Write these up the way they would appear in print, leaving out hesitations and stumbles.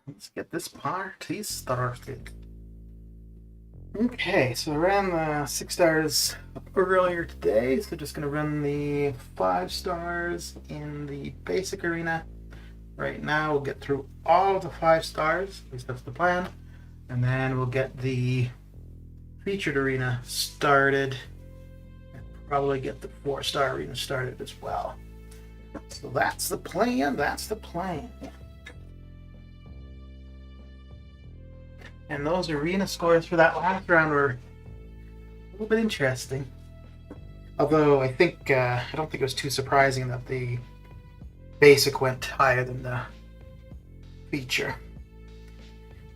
let's get this party started. Okay, so I ran the 6 stars earlier today, so just gonna run the 5 stars in the basic arena. Right now we'll get through all the 5 stars, at least that's the plan, and then we'll get the featured arena started, and probably get the 4-star arena started as well. So that's the plan, that's the plan. And those arena scores for that last round were a little bit interesting. Although I don't think it was too surprising that the basic went higher than the feature.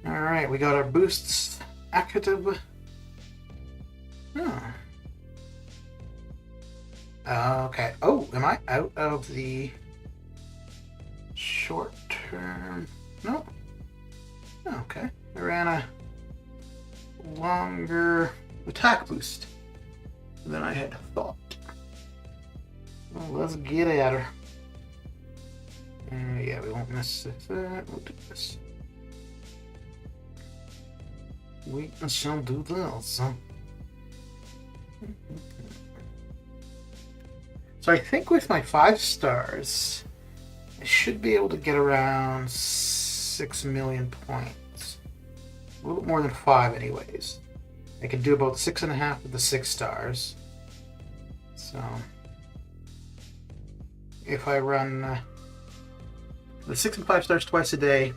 Alright, we got our boosts active. Oh. Okay. Oh, am I out of the short term? Nope. Okay. I ran a longer attack boost than I had thought. Well, let's get at her. Yeah, we won't miss this. We'll do this. We shall do this. So I think with my 5 stars, I should be able to get around 6 million points. A little bit more than 5 anyways. I can do about 6.5 with the 6 stars. So if I run the 6 and 5 stars twice a day, it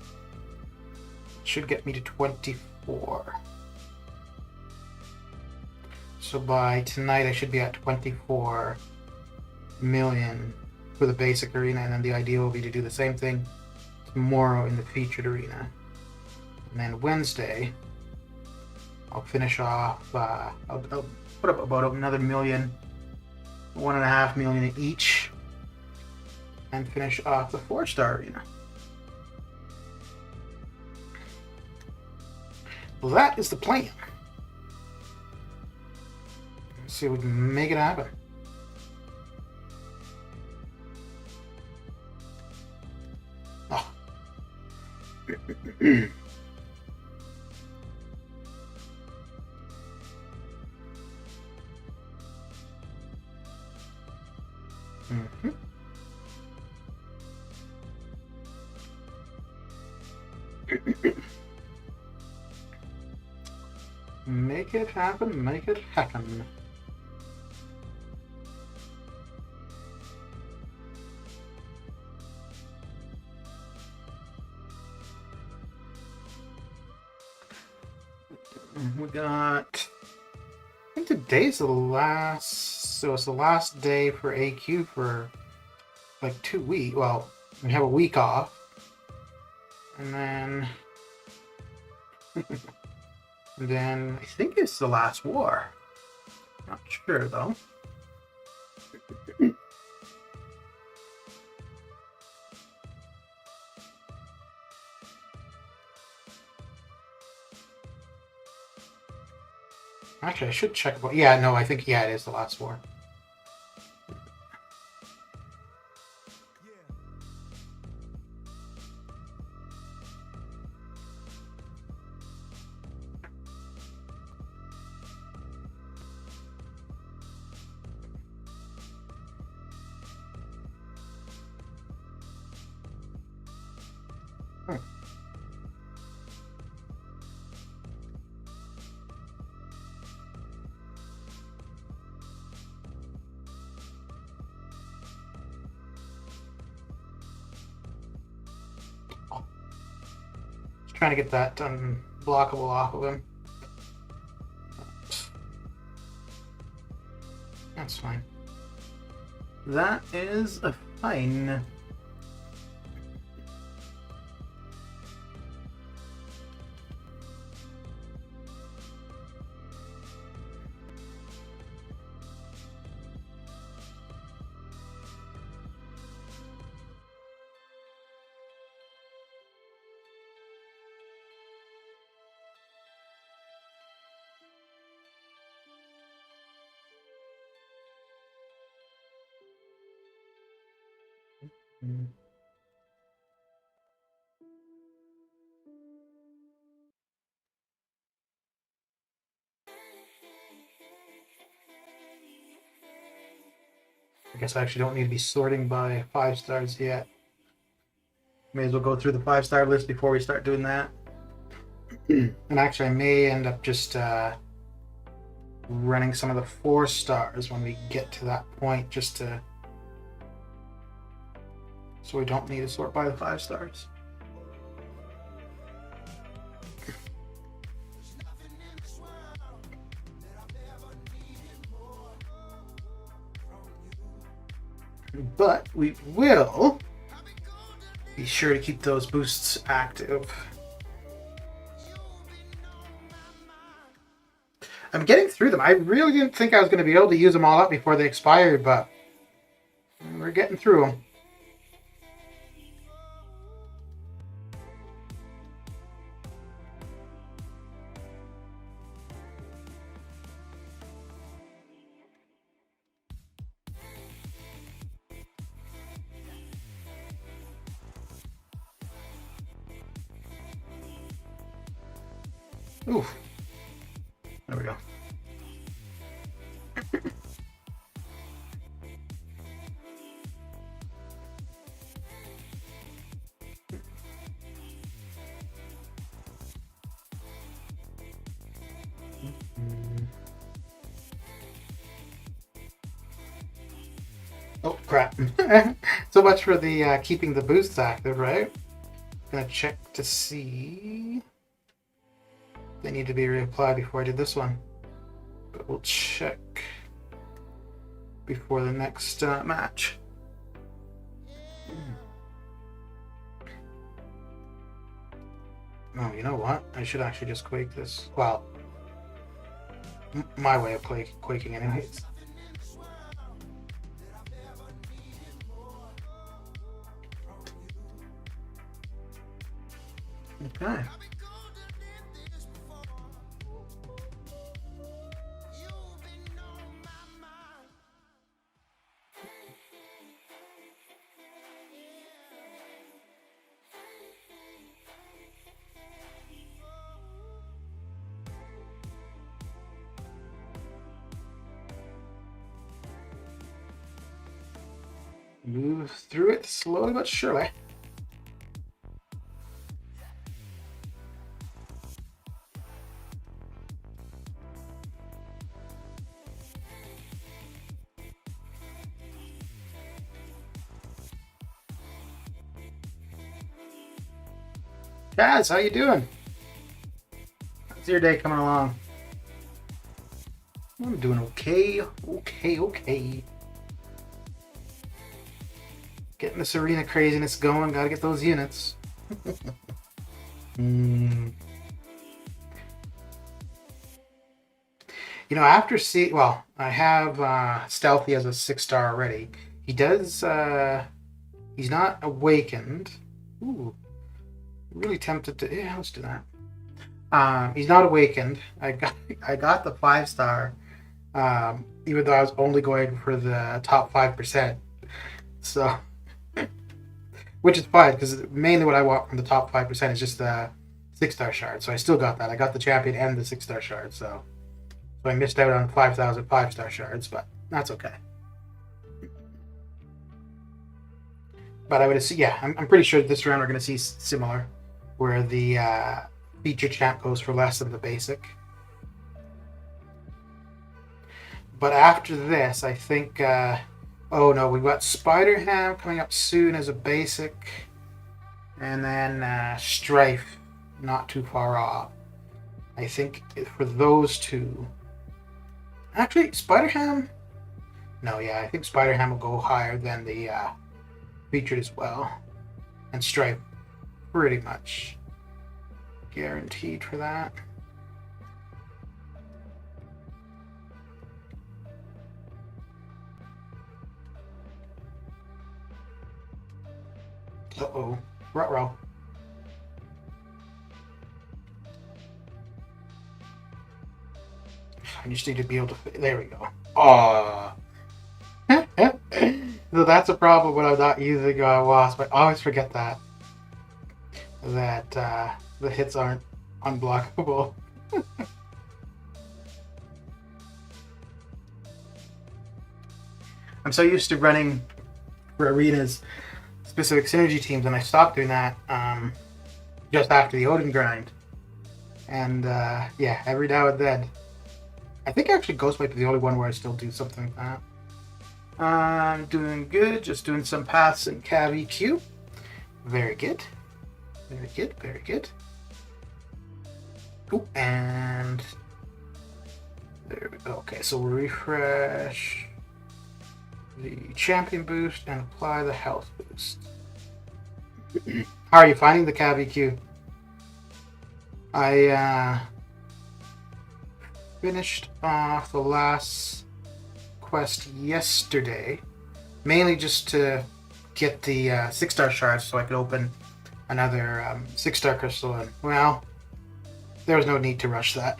should get me to 24. So by tonight I should be at 24 million for the basic arena, and then the idea will be to do the same thing tomorrow in the featured arena. And then Wednesday, I'll finish off, I'll put up about another million, 1.5 million each, and finish off the 4-star arena. Well, that is the plan. Let's see if we can make it happen. Oh. Mm-hmm. Make it happen, make it happen. We got, I think today's the last, so it's the last day for AQ for like 2 weeks. Well, we have a week off. And then, and then I think it's the last war. Not sure though. Actually, I should check about. Yeah, no, I think it is the last war. Trying to get that unblockable off of him. That's fine. That is a fine. I guess I actually don't need to be sorting by 5 stars yet. May as well go through the 5-star list before we start doing that. And actually, I may end up just running some of the 4 stars when we get to that point, just to so we don't need to sort by the 5 stars. But we will be sure to keep those boosts active. I'm getting through them. I really didn't think I was going to be able to use them all up before they expired, but we're getting through them. Oof. There we go. Oh, crap. So much for the keeping the boosts active, right? Gonna check to see. They need to be reapplied before I did this one. But we'll check before the next match. Oh, you know what? I should actually just quake this. Well, my way of quaking anyways. Okay. Move through it slowly but surely. Guys, how you doing? How's your day coming along? I'm doing okay. Okay. Getting this arena craziness going. Gotta get those units. You know, after well, I have Stealthy as a 6-star already. He does. He's not awakened. Ooh, really tempted to. Yeah, let's do that. He's not awakened. I got the 5-star, even though I was only going for the top 5%. So, which is fine because mainly what I want from the top 5% is just the 6-star shard. So I still got that. I got the champion and the 6-star shard. So I missed out on 5,000 5-star shards, but that's okay. But I would assume, yeah, I'm pretty sure this round we're going to see similar, where the feature champ goes for less than the basic. But after this, I think, oh no, we've got Spider Ham coming up soon as a basic, and then Strife not too far off. I think for those two, actually Spider Ham, no, yeah, I think Spider Ham will go higher than the featured as well, and Strife pretty much guaranteed for that. Uh-oh. Ruh-roh. I just need to be able to... There we go. Aww. So that's a problem when I'm not using Wasp. I always forget that the hits aren't unblockable. I'm so used to running for arenas specific synergy teams, and I stopped doing that just after the Odin grind. And yeah, every now and then. I think actually Ghostwipe is the only one where I still do something like that. I'm doing good, just doing some paths in Cav EQ. Very good. Very good, very good. Ooh, and there we go. Okay, so we'll refresh the champion boost and apply the health boost. How are you finding the Cav EQ? I finished off the last quest yesterday, mainly just to get the 6-star shards so I could open another 6-star crystal, and well, there was no need to rush that.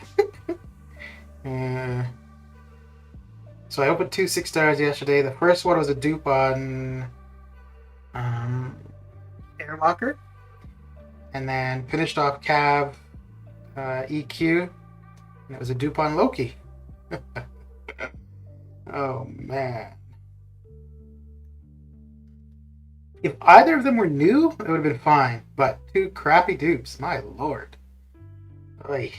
So I opened 2 6-stars yesterday. The first one was a dupe on Airlocker, and then finished off Cav EQ, and it was a dupe on Loki. Oh man. If either of them were new, it would have been fine. But 2 crappy dupes, my lord. Oy.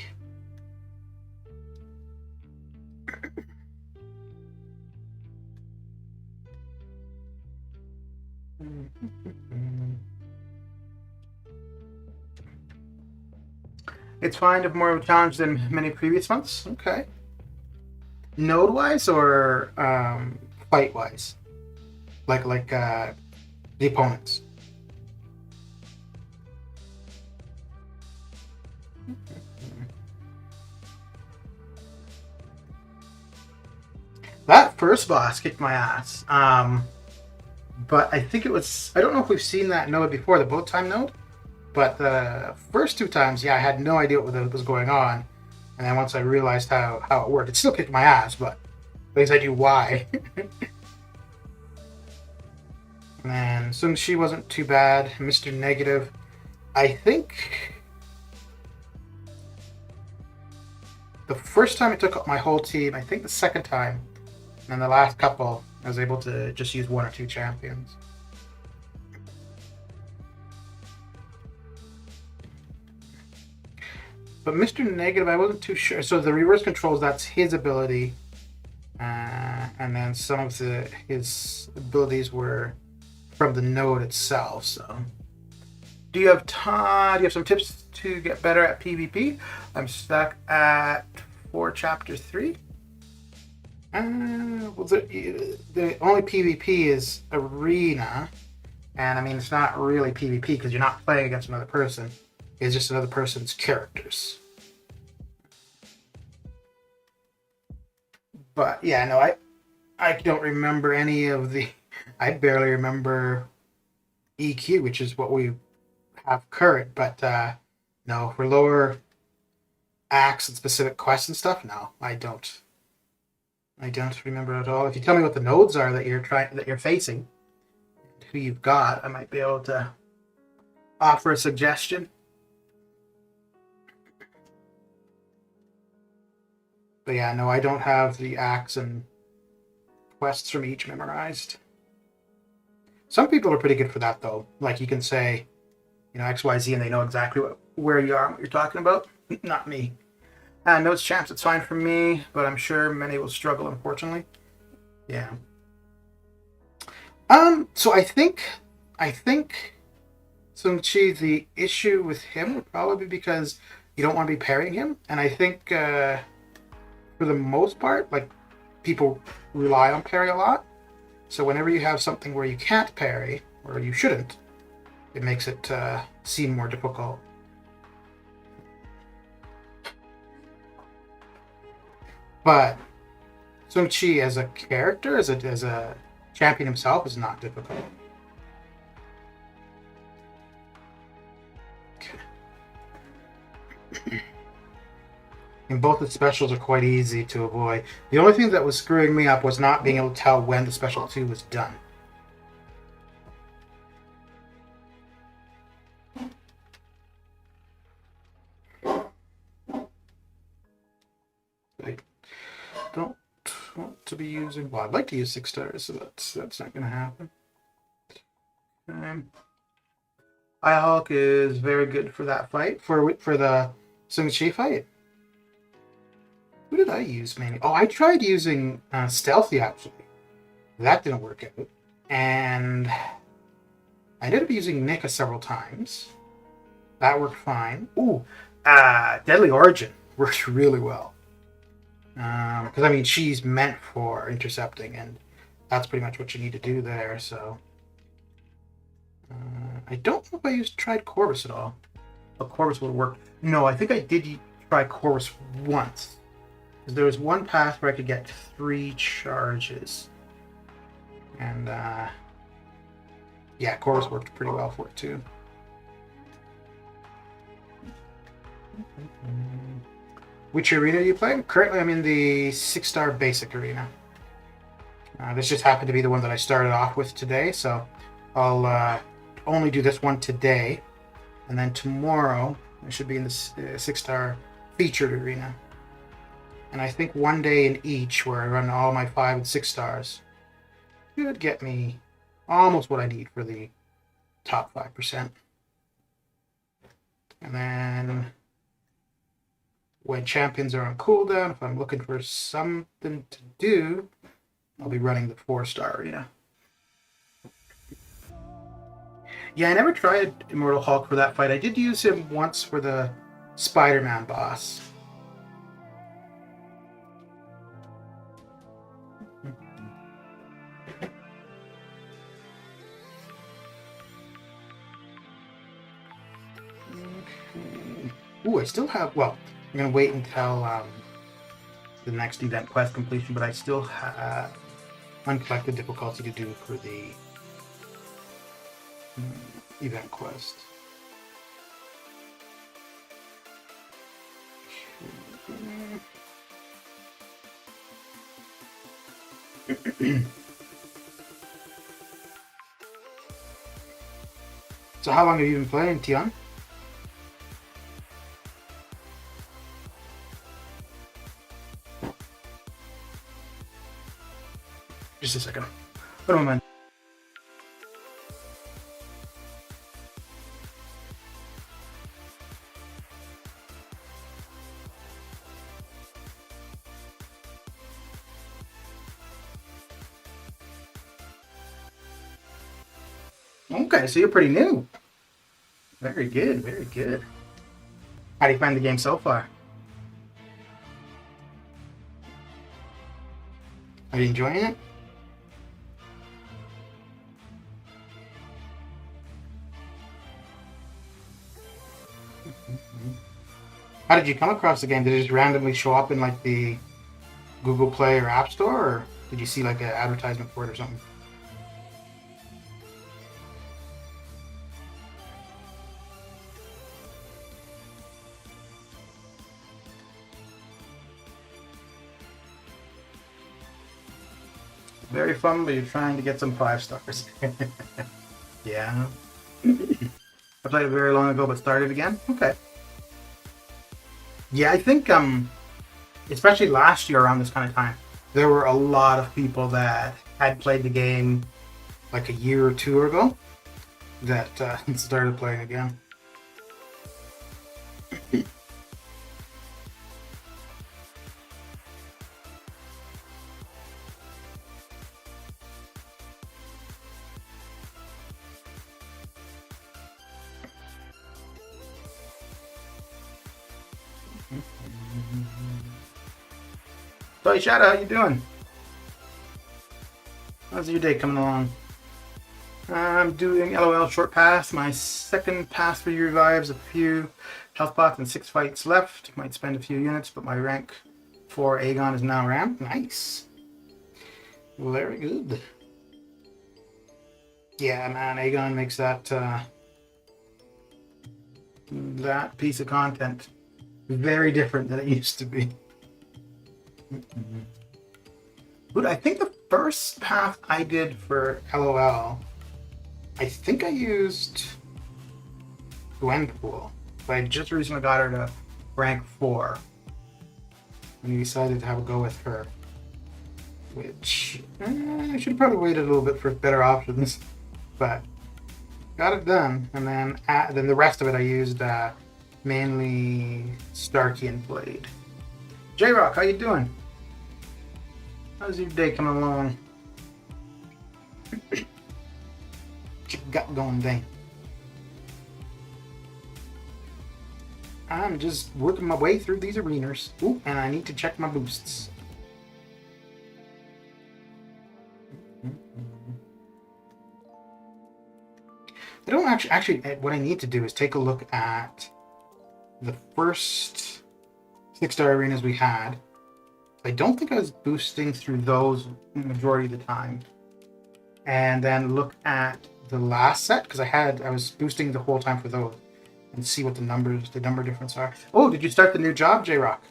It's fine if more of a challenge than many previous months. Okay. Node wise or fight wise? Like the opponents. That first boss kicked my ass. But I think it was, I don't know if we've seen that node before, the boat time node. But the first 2 times, yeah, I had no idea what was going on. And then once I realized how it worked, it still kicked my ass, but at least I knew why. And Sung Shi wasn't too bad. Mr. Negative, I think the first time it took up my whole team. I think the second time, and then the last couple, I was able to just use 1 or 2 champions. But Mr. Negative, I wasn't too sure. So the reverse controls, that's his ability. And then some of his abilities were from the node itself. So, do you have some tips to get better at PvP? I'm stuck at 4 chapter 3. Well, the only PvP is arena, and I mean it's not really PvP because you're not playing against another person. It's just another person's characters. But yeah, no, I don't remember any of the. I barely remember EQ, which is what we have current. But no, for lower acts and specific quests and stuff, no, I don't. I don't remember at all. If you tell me what the nodes are that you're facing, who you've got, I might be able to offer a suggestion. But yeah, no, I don't have the acts and quests from each memorized. Some people are pretty good for that, though. Like, you can say, you know, XYZ, and they know exactly where you are and what you're talking about. Not me. Notes champs, it's fine for me, but I'm sure many will struggle, unfortunately. Yeah. So I think Sung Chi, the issue with him would probably be because you don't want to be parrying him, and I think for the most part, like, people rely on parry a lot. So whenever you have something where you can't parry, or you shouldn't, it makes it seem more difficult. But Sung Chi as a character, as a champion himself, is not difficult. Okay. And both the specials are quite easy to avoid. The only thing that was screwing me up was not being able to tell when the special 2 was done. I don't want to be using. Well, I'd like to use 6 stars, so that's not going to happen. iHulk is very good for that fight, for the Sung Chi fight. Who did I use mainly? Oh, I tried using Stealthy, actually. That didn't work out. And I ended up using Nika several times. That worked fine. Ooh, Deadly Origin works really well. Because, I mean, she's meant for intercepting, and that's pretty much what you need to do there, so... I don't know if I tried Corvus at all. But Corvus would work. No, I think I did try Corvus once. Because there was one path where I could get 3 charges. And, yeah, Corvus worked pretty well for it, too. Which arena are you playing? Currently, I'm in the 6-star basic arena. This just happened to be the one that I started off with today, so I'll only do this one today. And then tomorrow, I should be in the 6-star featured arena. And I think one day in each, where I run all my 5 and 6 stars, should get me almost what I need for the top 5%. And then when champions are on cooldown, if I'm looking for something to do, I'll be running the 4-star arena. Yeah, I never tried Immortal Hulk for that fight. I did use him once for the Spider-Man boss. Ooh, I still have... Well, I'm going to wait until the next event quest completion, but I still have uncollected difficulty to do for the event quest. So how long have you been playing, Tion? Just a second. One moment. Okay, so you're pretty new. Very good, very good. How do you find the game so far? Are you enjoying it? How did you come across the game? Did it just randomly show up in like the Google Play or App Store, or did you see like an advertisement for it or something? Very fun, but you're trying to get some 5 stars. Yeah. I played it very long ago, but started again? Okay. Yeah, I think, especially last year around this kind of time, there were a lot of people that had played the game like a year or 2 ago that started playing again. So, Shadow, how you doing? How's your day coming along? I'm doing LOL short pass. My second pass for revives, a few health pots and 6 fights left. Might spend a few units, but my rank 4 Aegon is now ramped. Nice. Very good. Yeah, man, Aegon makes that that piece of content very different than it used to be. But I think the first path I did for LOL, I think I used Gwenpool, but I just recently got her to rank 4 and decided to have a go with her. which I should have probably waited a little bit for better options, but got it done. And then the rest of it I used mainly Starkey and Blade. J-Rock, how you doing? How's your day coming along? What you got going there? I'm just working my way through these arenas. Ooh, and I need to check my boosts. I don't actually, what I need to do is take a look at the first 6-star arenas we had. I don't think I was boosting through those the majority of the time. And then look at the last set, because I was boosting the whole time for those, and see what the number difference are. Oh, did you start the new job, J-Rock?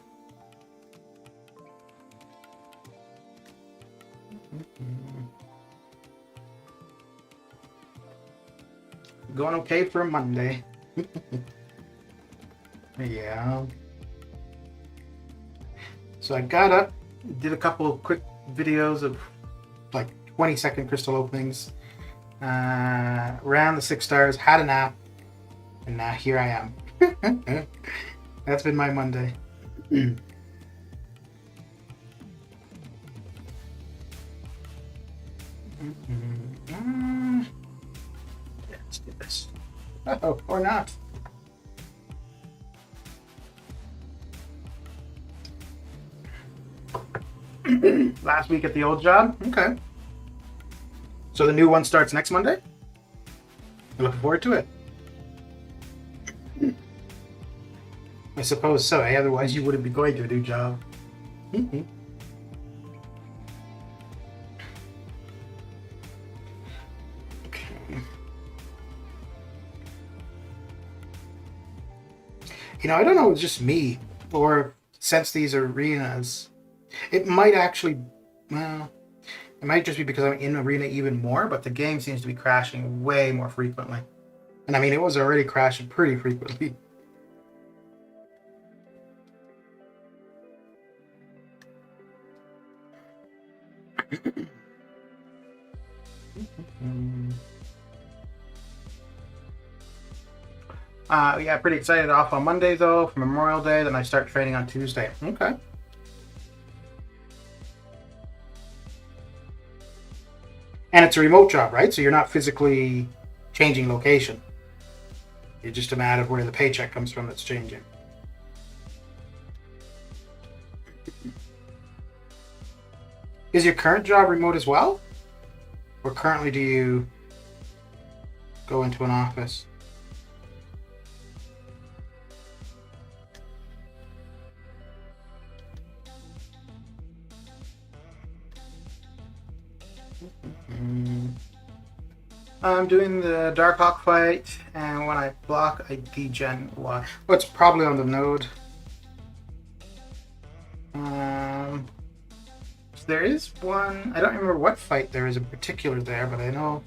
Going okay for a Monday. Yeah. So I got up, did a couple of quick videos of like 20-second crystal openings, ran the 6 stars, had a nap, and now here I am. That's been my Monday. Yeah, let's do this. Oh, or not. Last week at the old job? Okay. So the new one starts next Monday? I'm looking forward to it. I suppose so, eh? Otherwise you wouldn't be going to a new job. Okay. You know, I don't know if it's just me, or since these arenas, it might actually, well, it might just be because I'm in arena even more, but the game seems to be crashing way more frequently. And I mean, it was already crashing pretty frequently. Yeah, pretty excited. Off on Monday though for Memorial Day. Then I start training on Tuesday. Okay. And it's a remote job, right? So you're not physically changing location. It's just a matter of where the paycheck comes from that's changing. Is your current job remote as well? Or currently do you go into an office? I'm doing the Darkhawk fight, and when I block, I degen Y. Well, it's probably on the node. There is one, I don't remember what fight there is in particular there, but I know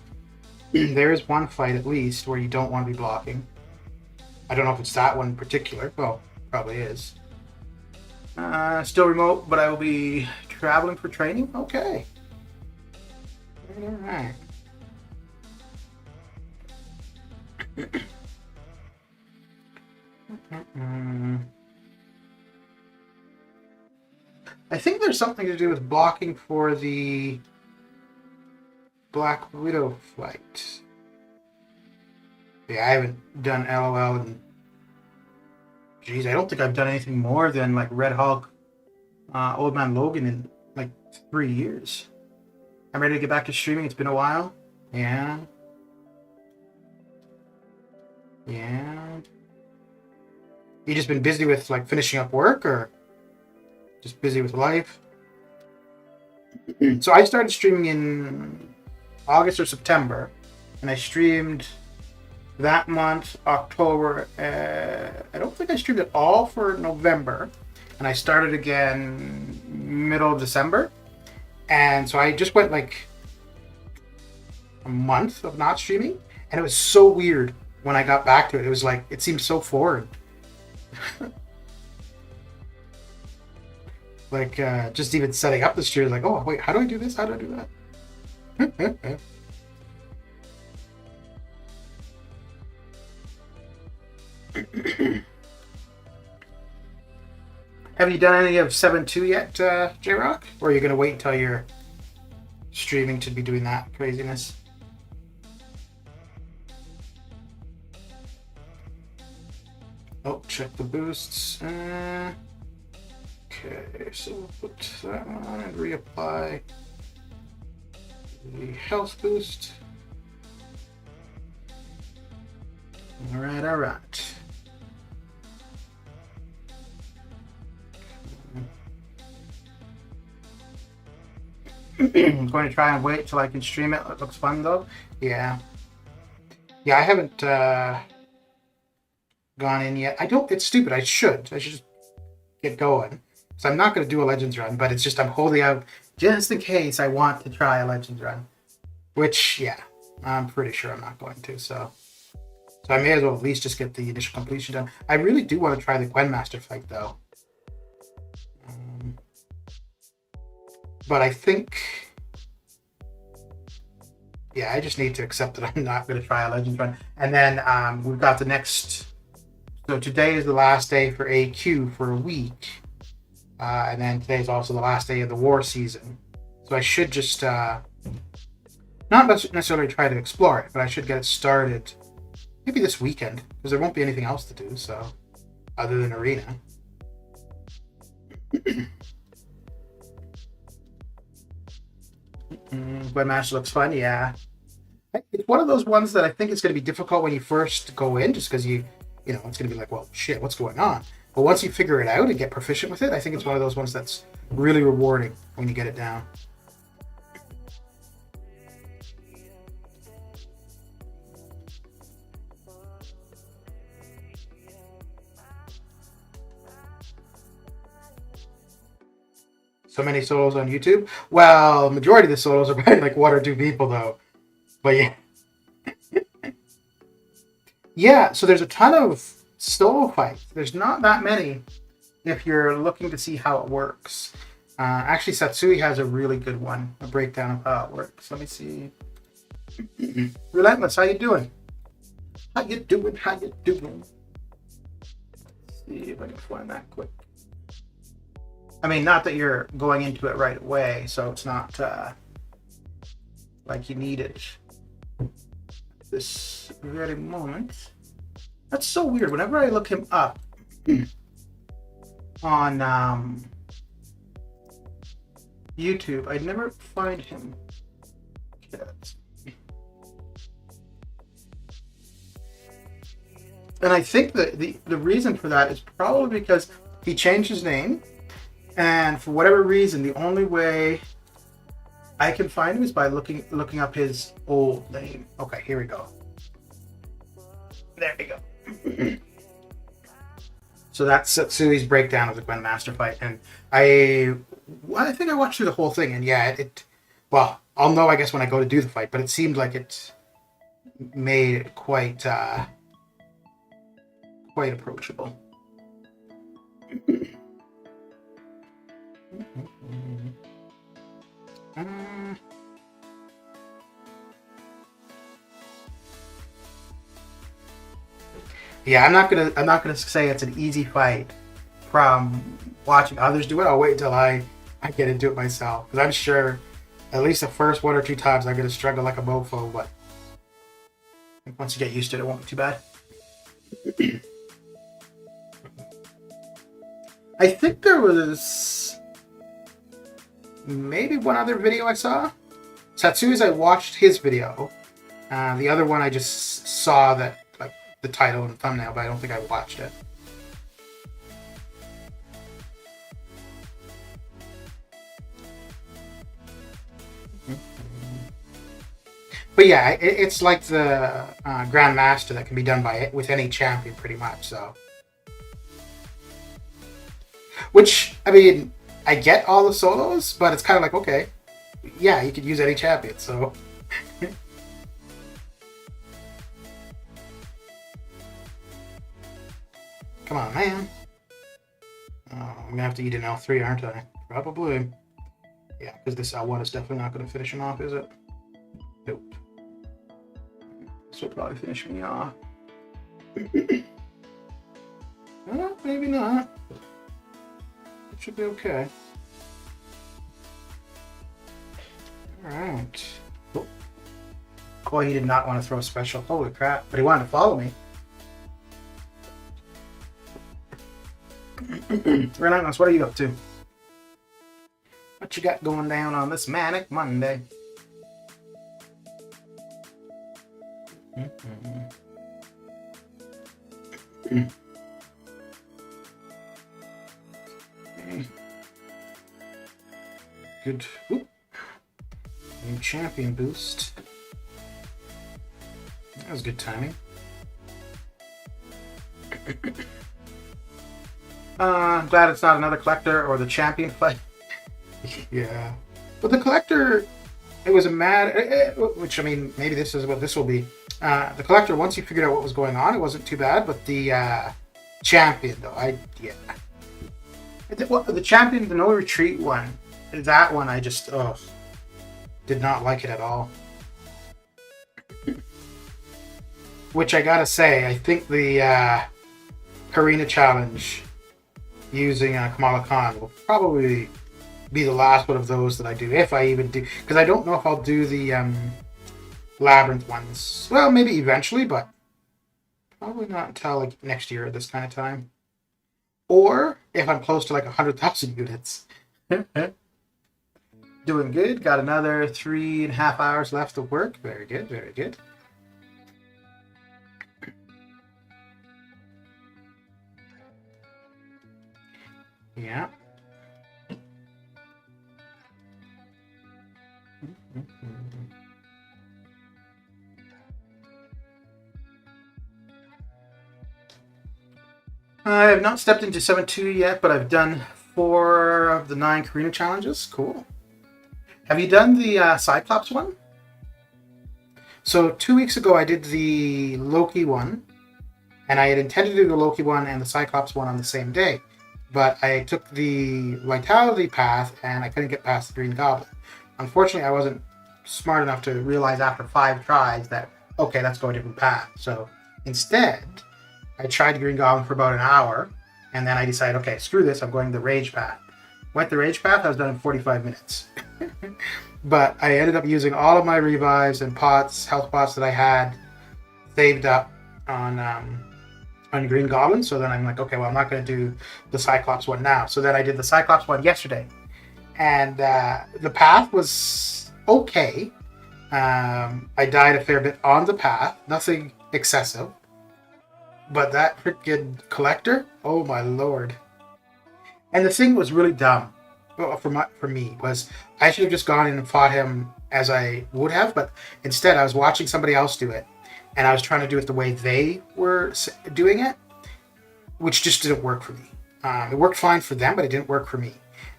there is one fight at least where you don't want to be blocking. I don't know if it's that one in particular. Well, probably is. Still remote, but I will be traveling for training. Okay. All right. I think there's something to do with blocking for the Black Widow fight. Yeah, I haven't done LOL in... Geez, I don't think I've done anything more than like Red Hulk, Old Man Logan in like 3 years. I'm ready to get back to streaming. It's been a while. Yeah. Yeah. You just been busy with like finishing up work, or just busy with life? So I started streaming in August or September, and I streamed that month, October. I don't think I streamed at all for November, and I started again middle of December. And so I just went like a month of not streaming, and it was so weird when I got back to it. It was like, it seemed so foreign. Like, just even setting up the stream, like, oh, wait, how do I do this? How do I do that? Have you done any of 7.2 yet, J-Rock? Or are you going to wait until you're streaming to be doing that craziness? Oh, check the boosts. Okay, so we'll put that on and reapply the health boost. All right, all right. I'm going to try and wait till I can stream it. It looks fun though. Yeah. Yeah, I haven't gone in yet. I don't. It's stupid. I should just get going. So I'm not going to do a Legends run, but it's just I'm holding out just in case I want to try a Legends run. Which, yeah, I'm pretty sure I'm not going to. So I may as well at least just get the initial completion done. I really do want to try the Gwynmaster fight though. But I think, yeah, I just need to accept that I'm not going to try a Legends run. And then we've got the next, so today is the last day for AQ for a week. And then today is also the last day of the war season. So I should just, not necessarily try to explore it, but I should get it started maybe this weekend, because there won't be anything else to do, so, other than Arena. Gwynmaster looks fun, yeah. It's one of those ones that I think is going to be difficult when you first go in, just because you know, it's going to be like, well, shit, what's going on? But once you figure it out and get proficient with it, I think it's one of those ones that's really rewarding when you get it down. So many solos on YouTube? Well, majority of the solos are by like 1 or 2 people though. But yeah. Yeah, so there's a ton of solo fights. There's not that many if you're looking to see how it works. Actually, Satsui has a really good one, a breakdown of how it works. Let me see. Relentless, how you doing? How you doing? How you doing? Let's see if I can find that quick. I mean, not that you're going into it right away, so it's not like you need it this very moment. That's so weird. Whenever I look him up on YouTube, I never find him. And I think that the reason for that is probably because he changed his name. And for whatever reason, the only way I can find him is by looking up his old name. Okay, here we go. There we go. So that's Satsui's breakdown of the Gwynmaster fight, and I think I watched through the whole thing, and yeah, well, I'll know I guess when I go to do the fight, but it seemed like it made it quite approachable. Yeah, I'm not gonna say it's an easy fight from watching others do it. I'll wait until I get into it myself, because I'm sure at least the first 1 or 2 times I'm gonna struggle like a mofo, but once you get used to it, it won't be too bad. I think there was maybe one other video I saw. Satsui's, I watched his video. The other one I just saw that, like, the title and thumbnail, but I don't think I watched it. But yeah, it's like the Grandmaster that can be done with any champion pretty much, so. Which, I mean, I get all the solos, but it's kind of like, okay, yeah, you could use any champion, so. Come on, man. Oh, I'm gonna have to eat an L3, aren't I? Probably. Yeah, because this L1 is definitely not going to finish him off, is it? Nope. This will probably finish me off. Well, maybe not. It should be okay. Alright. Oh, he did not want to throw a special. Holy crap. But he wanted to follow me. Relentless, what are you up to? What you got going down on this Manic Monday? Okay. Good. Oop. New champion boost. That was good timing. I'm glad it's not another collector or the champion fight. Yeah. But the collector, it was a mad, which I mean, maybe this is what this will be. The collector, once you figured out what was going on, it wasn't too bad. But the champion, though, the champion, the no retreat one, that one I just did not like it at all. Which I gotta say, I think the Karina challenge using Kamala Khan will probably be the last one of those that I do, if I even do, because I don't know if I'll do the Labyrinth ones. Well, maybe eventually, but probably not until like next year at this kind of time. Or if I'm close to like 100,000 units. Doing good. Got another 3.5 hours left of work. Very good, very good. Yeah. I have not stepped into 7.2 yet, but I've done 4 of the 9 Karina challenges. Cool. Have you done the Cyclops one? So 2 weeks ago I did the Loki one, and I had intended to do the Loki one and the Cyclops one on the same day. But I took the Vitality path, and I couldn't get past the Green Goblin. Unfortunately, I wasn't smart enough to realize after 5 tries that, okay, let's go a different path. So instead, I tried the Green Goblin for about an hour, and then I decided, okay, screw this, I'm going the Rage path. Went the Rage path, I was done in 45 minutes. But I ended up using all of my revives and pots, health pots that I had saved up on Green Goblin. So then I'm like, okay, well, I'm not going to do the Cyclops one now. So then I did the Cyclops one yesterday. And the path was okay. I died a fair bit on the path. Nothing excessive. But that freaking collector, oh my lord. And the thing was really dumb for me was I should have just gone in and fought him as I would have. But instead, I was watching somebody else do it. And I was trying to do it the way they were doing it, which just didn't work for me. It worked fine for them, but it didn't work for me.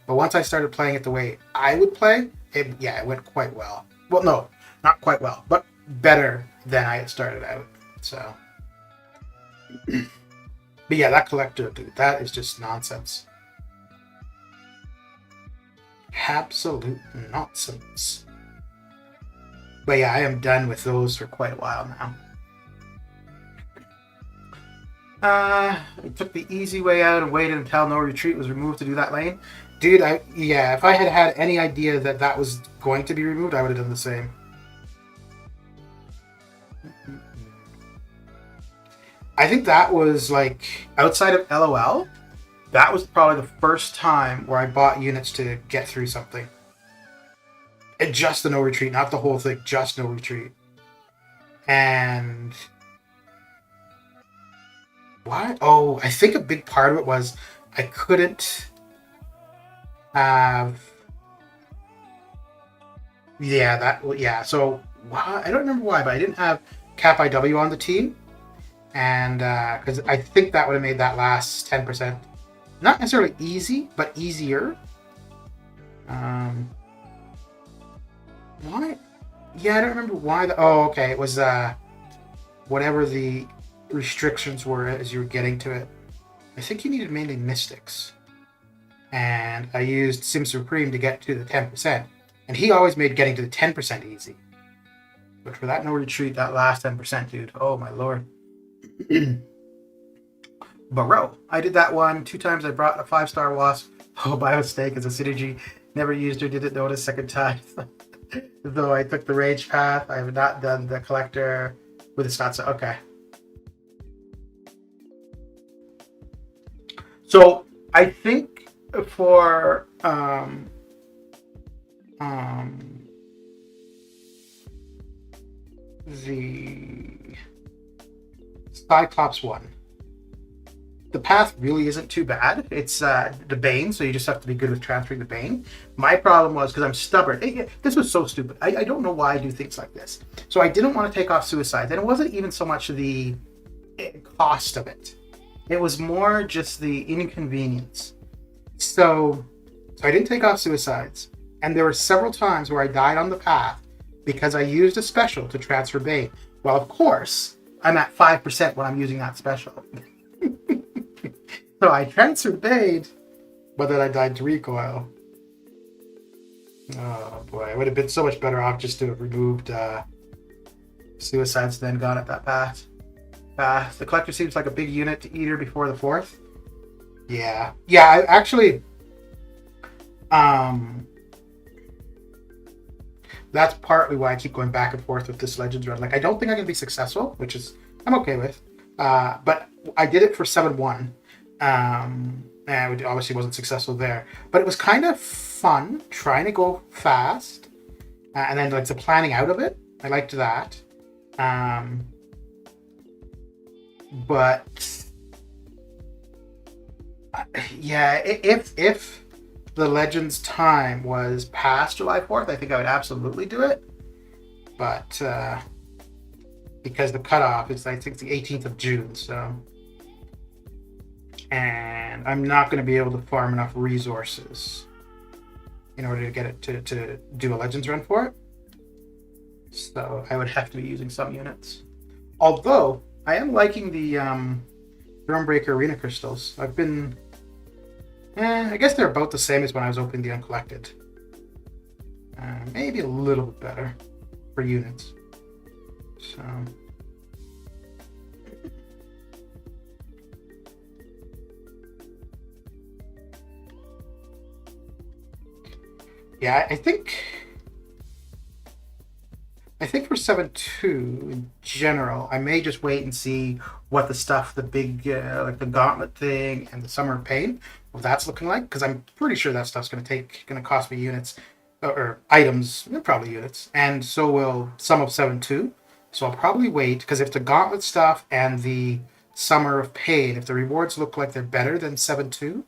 But once I started playing it the way I would play, it went quite well. Well, no, not quite well, but better than I had started out. So, but yeah, that collector, dude, that is just nonsense. Absolute nonsense. But yeah, I am done with those for quite a while now. I took the easy way out and waited until no retreat was removed to do that lane. Dude, if I had had any idea that that was going to be removed, I would have done the same. I think that was like, outside of LOL, that was probably the first time where I bought units to get through something. And just the no retreat, not the whole thing, just no retreat. And why? Oh, I think a big part of it was I couldn't have. So why? I don't remember why, but I didn't have Cap IW on the team, and because I think that would have made that last 10% not necessarily easy, but easier. Why? Yeah, I don't remember why. Okay, it was whatever the restrictions were as you were getting to it. I think you needed mainly mystics. and I used Sim Supreme to get to the 10%. And he always made getting to the 10% easy. But for that no retreat, that last 10%, dude, oh my lord. Bro, I did that one 2 times. I brought a 5-star wasp. Oh, by mistake as a synergy. Never used her, didn't notice second time. Though I took the rage path, I have not done the collector with the stats. Okay. So I think for the Cyclops one, the path really isn't too bad. It's the Bane, so you just have to be good with transferring the Bane. My problem was because I'm stubborn. This was so stupid. I don't know why I do things like this. So I didn't want to take off suicides, and it wasn't even so much the cost of it. It was more just the inconvenience. So I didn't take off suicides, and there were several times where I died on the path because I used a special to transfer Bane. Well, of course, I'm at 5% when I'm using that special. So I transferred Bane, but then I died to recoil. Oh boy, I would have been so much better off just to have removed suicides then gone at that path. The collector seems like a big unit to eat her before the 4th. Yeah, I actually, that's partly why I keep going back and forth with this Legends run. Like, I don't think I'm gonna be successful, which is I'm okay with. But I did it for 7-1. And it obviously wasn't successful there, but it was kind of fun trying to go fast, and then like the planning out of it. I liked that. But yeah, if the Legends time was past July 4th, I think I would absolutely do it. But because the cutoff is, I think, the 18th of June, so. And I'm not going to be able to farm enough resources in order to get it to do a Legends run for it. So I would have to be using some units. Although, I am liking the Thronebreaker Arena Crystals. I've been... I guess they're about the same as when I was opening the Uncollected. Maybe a little bit better for units. So... yeah, I think for 7-2 in general, I may just wait and see what the stuff, the big, like the gauntlet thing and the Summer of Pain, what that's looking like, because I'm pretty sure that stuff's going to cost me units, or items, probably units, and so will some of 7-2. So I'll probably wait, because if the gauntlet stuff and the Summer of Pain, if the rewards look like they're better than 7-2,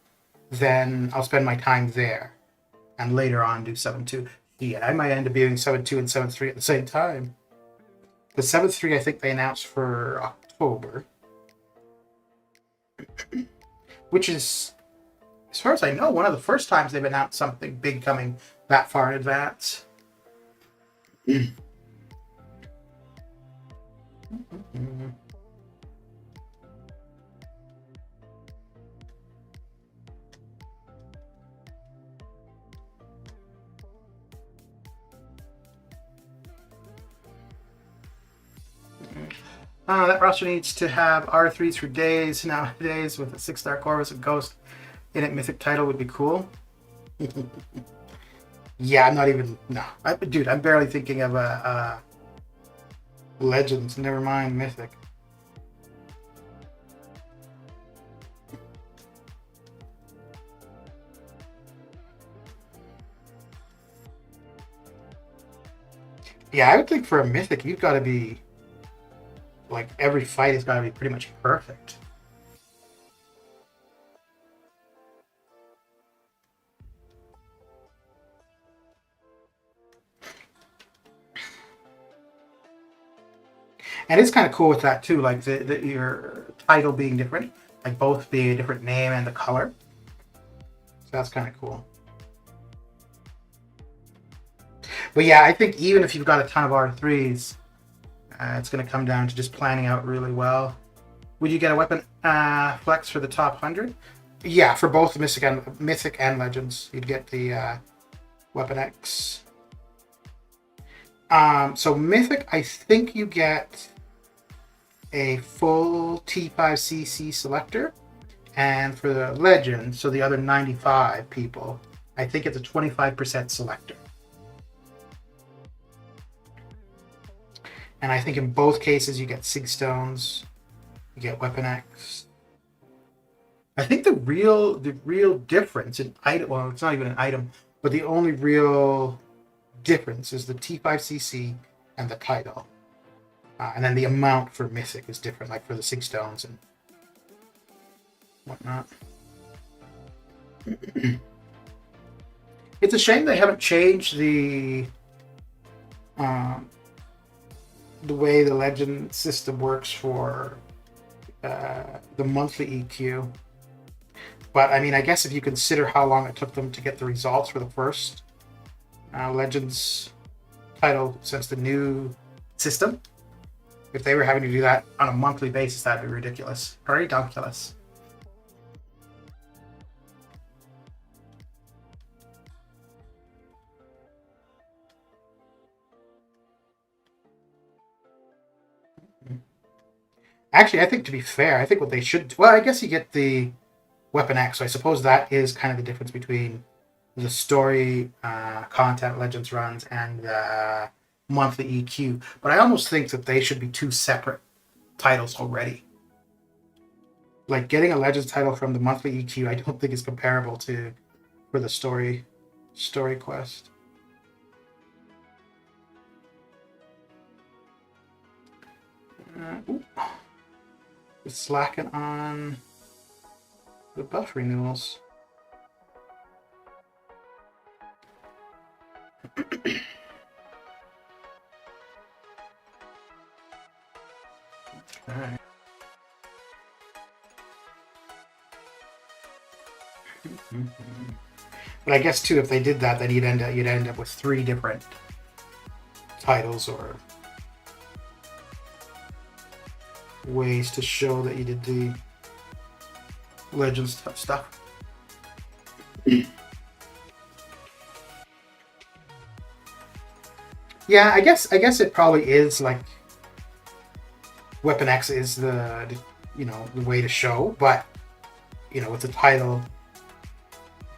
then I'll spend my time there. And later on do 7-2. Yeah, I might end up doing 7-2 and 7-3 at the same time. The 7-3 I think they announced for October. Which is, as far as I know, one of the first times they've announced something big coming that far in advance. That roster needs to have R3s for days nowadays with a 6-star Corvus and Ghost in it. Mythic title would be cool. Yeah, I'm not even... No. Dude, I'm barely thinking of a Legends. Never mind Mythic. Yeah, I would think for a Mythic, you've got to be... like, every fight has got to be pretty much perfect. And it's kind of cool with that, too, like, your title being different. Like, both being a different name and the color. So that's kind of cool. But yeah, I think even if you've got a ton of R3s, it's going to come down to just planning out really well. Would you get a weapon flex for the top 100? Yeah, for both Mythic and Legends, you'd get the Weapon X. So Mythic, I think you get a full T5cc selector, and for the Legend, so the other 95 people, I think it's a 25% selector. And I think in both cases you get Sig Stones, you get Weapon X. I think the real difference in item, well, it's not even an item, but the only real difference is the T5cc and the title. And then the amount for Mythic is different, like for the Sig Stones and whatnot. It's a shame they haven't changed the way the Legend system works for the monthly EQ. But I mean, I guess if you consider how long it took them to get the results for the first Legends title since the new system, if they were having to do that on a monthly basis, that'd be ridiculous. Ridiculous. Actually, I think to be fair, I think what they should... Well, I guess you get the Weapon X, so I suppose that is kind of the difference between the story content Legends runs and the monthly EQ. But I almost think that they should be two separate titles already. Like, getting a Legends title from the monthly EQ, I don't think is comparable to for the story quest. It's slacking on the buff renewals. Alright. But I guess too, if they did that, then you'd end up with 3 different titles or ways to show that you did the Legends stuff. Yeah, I guess it probably is like Weapon X is the way to show, but with the title,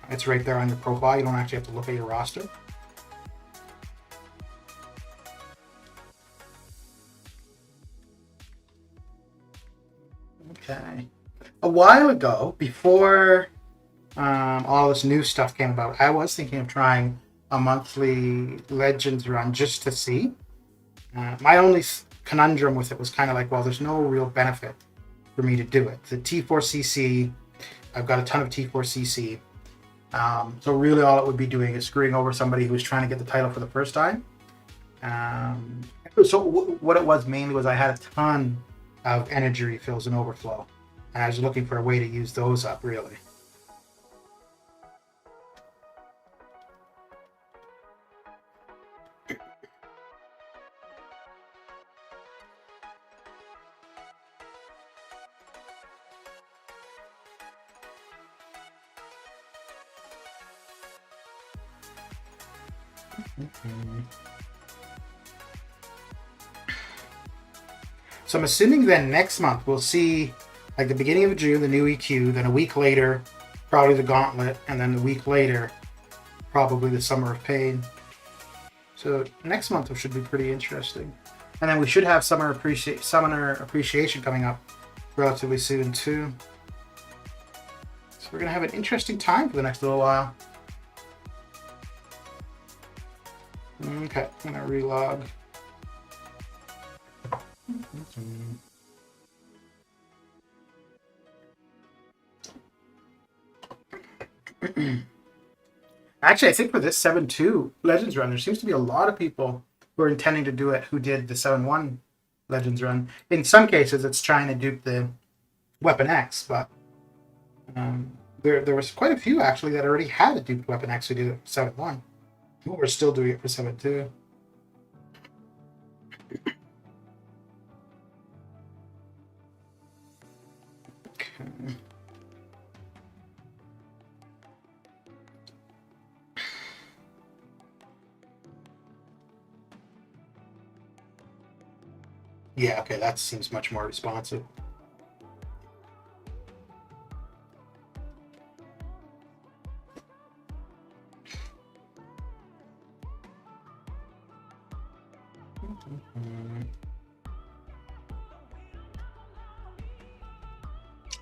it's right there on your profile. You don't actually have to look at your roster. Okay. A while ago, before all this new stuff came about, I was thinking of trying a monthly Legends run just to see. My only conundrum with it was kind of like, well, there's no real benefit for me to do it. The T4cc, I've got a ton of T4cc. So really all it would be doing is screwing over somebody who's trying to get the title for the first time. So what it was mainly was I had a ton of energy refills and overflow. And I was looking for a way to use those up, really. So I'm assuming then next month we'll see, like the beginning of June, the new EQ, then a week later, probably the Gauntlet, and then a week later, probably the Summer of Pain. So next month should be pretty interesting. And then we should have Summoner Appreciation coming up relatively soon too. So we're going to have an interesting time for the next little while. Okay, I'm going to relog. Actually, I think for this 7.2 Legends run, there seems to be a lot of people who are intending to do it who did the 7.1 Legends run. In some cases, it's trying to dupe the Weapon X, but there was quite a few actually that already had a duped Weapon X who did it for 7.1, who were still doing it for 7.2. Okay. Yeah, okay, that seems much more responsive.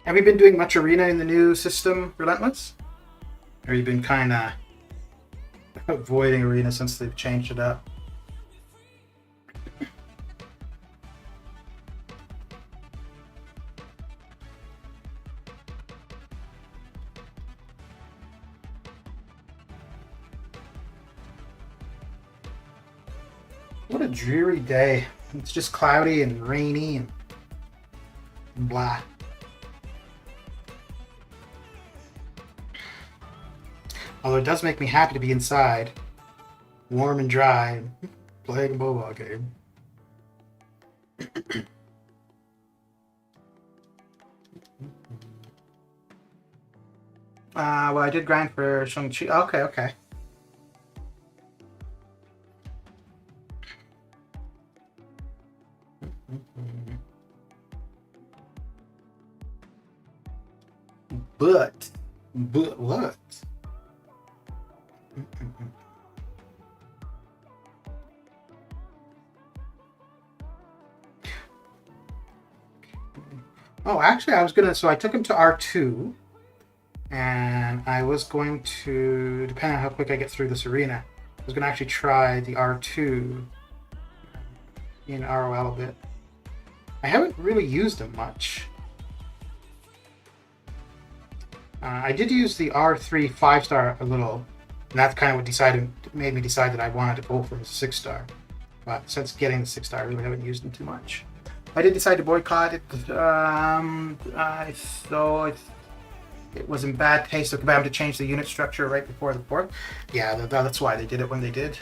Have you been doing much arena in the new system, Relentless? Or have you been kind of avoiding arena since they've changed it up? What a dreary day. It's just cloudy and rainy and blah. Although it does make me happy to be inside, warm and dry, playing a mobile game. Well, I did grind for Shang-Chi. Okay, okay. But what? Oh, actually, I was gonna. So I took him to R2, and I was going to, depending on how quick I get through this arena, I was gonna actually try the R2 in ROL a bit. I haven't really used them much. I did use the R3 5-star a little, and that's kind of what made me decide that I wanted to go for the 6-star. But since getting the 6-star, I really haven't used them too much. I did decide to boycott it. So it was in bad taste of Kabam to change the unit structure right before the port. Yeah, that's why they did it when they did.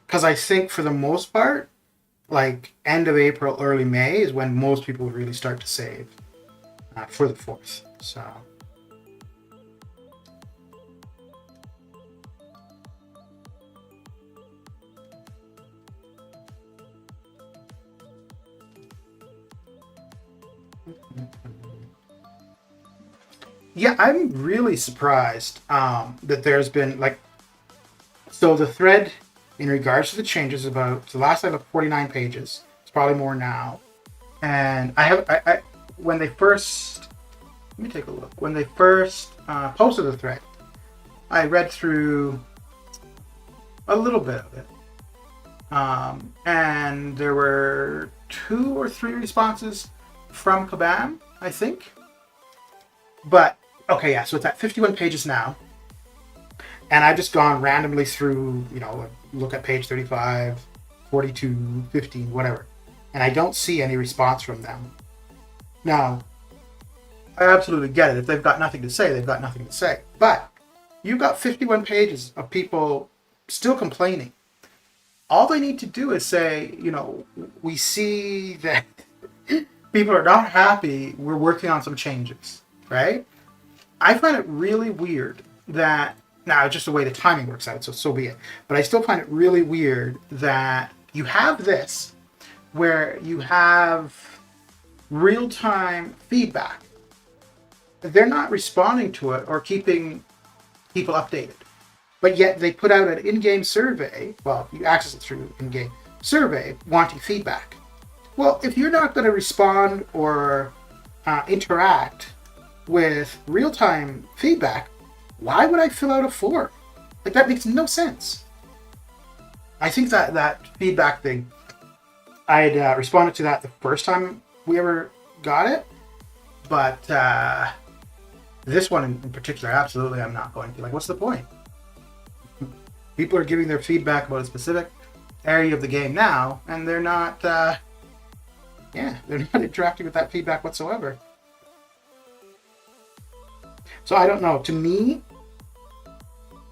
Because I think for the most part, like end of April, early May is when most people would really start to save for the 4th. So. Yeah, I'm really surprised that there's been so the thread in regards to the changes about the last I looked 49 pages. It's probably more now. And I when they first, let me take a look. When they first posted the thread, I read through a little bit of it. And there were 2 or 3 responses from Kabam, I think. But, okay, yeah, so it's at 51 pages now. And I've just gone randomly through, look at page 35, 42, 15, whatever. And I don't see any response from them. Now, I absolutely get it. If they've got nothing to say, they've got nothing to say. But you've got 51 pages of people still complaining. All they need to do is say, we see that people are not happy. We're working on some changes, right? I find it really weird that, now just the way the timing works out, so be it. But I still find it really weird that you have this, where you have real-time feedback. They're not responding to it or keeping people updated. But yet they put out an in-game survey, well, you access it through in-game survey, wanting feedback. Well, if you're not going to respond or interact with real-time feedback, why would I fill out a form? That makes no sense. I think that feedback thing, I had responded to that the first time we ever got it, but this one in particular, absolutely I'm not going to. What's the point? People are giving their feedback about a specific area of the game now, and they're not, they're not interacting with that feedback whatsoever. So I don't know. To me,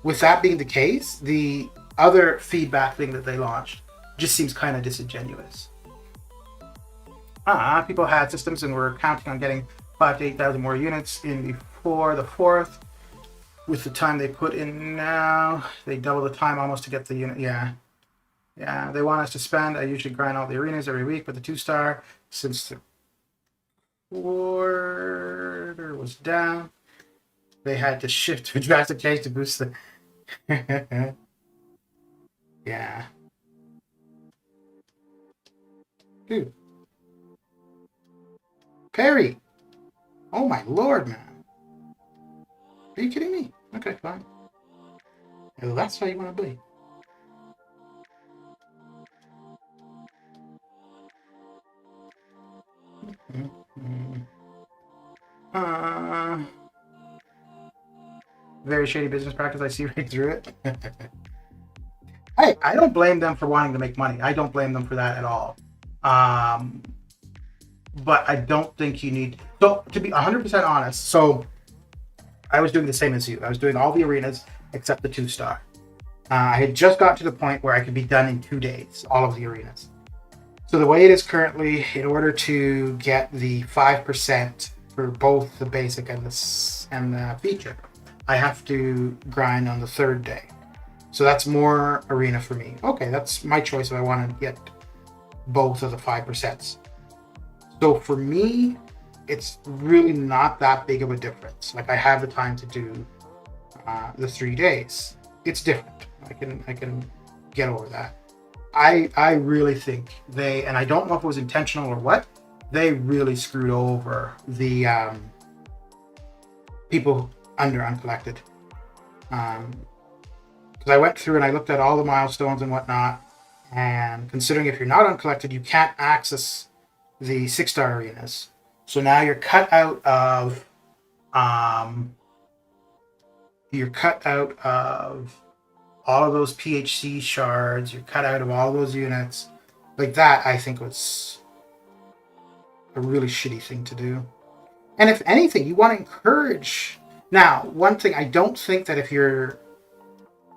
with that being the case, the other feedback thing that they launched just seems kind of disingenuous. People had systems and were counting on getting 5,000 to 8,000 more units in before the 4th. with the time they put in now, they double the time almost to get the unit. Yeah. Yeah, they want us to spend. I usually grind all the arenas every week, but the 2-star, since the quarter was down, they had to shift to a drastic change to boost the. Yeah. Dude. Perry! Oh my lord, man. Are you kidding me? Okay, fine. Well, that's how you want to be. Very shady business practice. I see right through it. Hey, I don't blame them for wanting to make money. I don't blame them for that at all. But I don't think you need. So to be 100% honest, so I was doing the same as you. I was doing all the arenas except the 2-star. I had just got to the point where I could be done in 2 days, all of the arenas. So the way it is currently, in order to get the 5% for both the basic and the feature, I have to grind on the 3rd day. So that's more arena for me. Okay, that's my choice if I want to get both of the 5%. So for me, it's really not that big of a difference. Like I have the time to do the 3 days. It's different. I can get over that. I really think they, and I don't know if it was intentional or what, they really screwed over the people under uncollected. Because I went through and I looked at all the milestones and whatnot, and considering if you're not uncollected, you can't access the 6-star arenas. So now you're cut out of all of those PHC shards. You're cut out of all those units. Like that, I think was a really shitty thing to do. And if anything, you want to encourage. Now, one thing, I don't think that if you're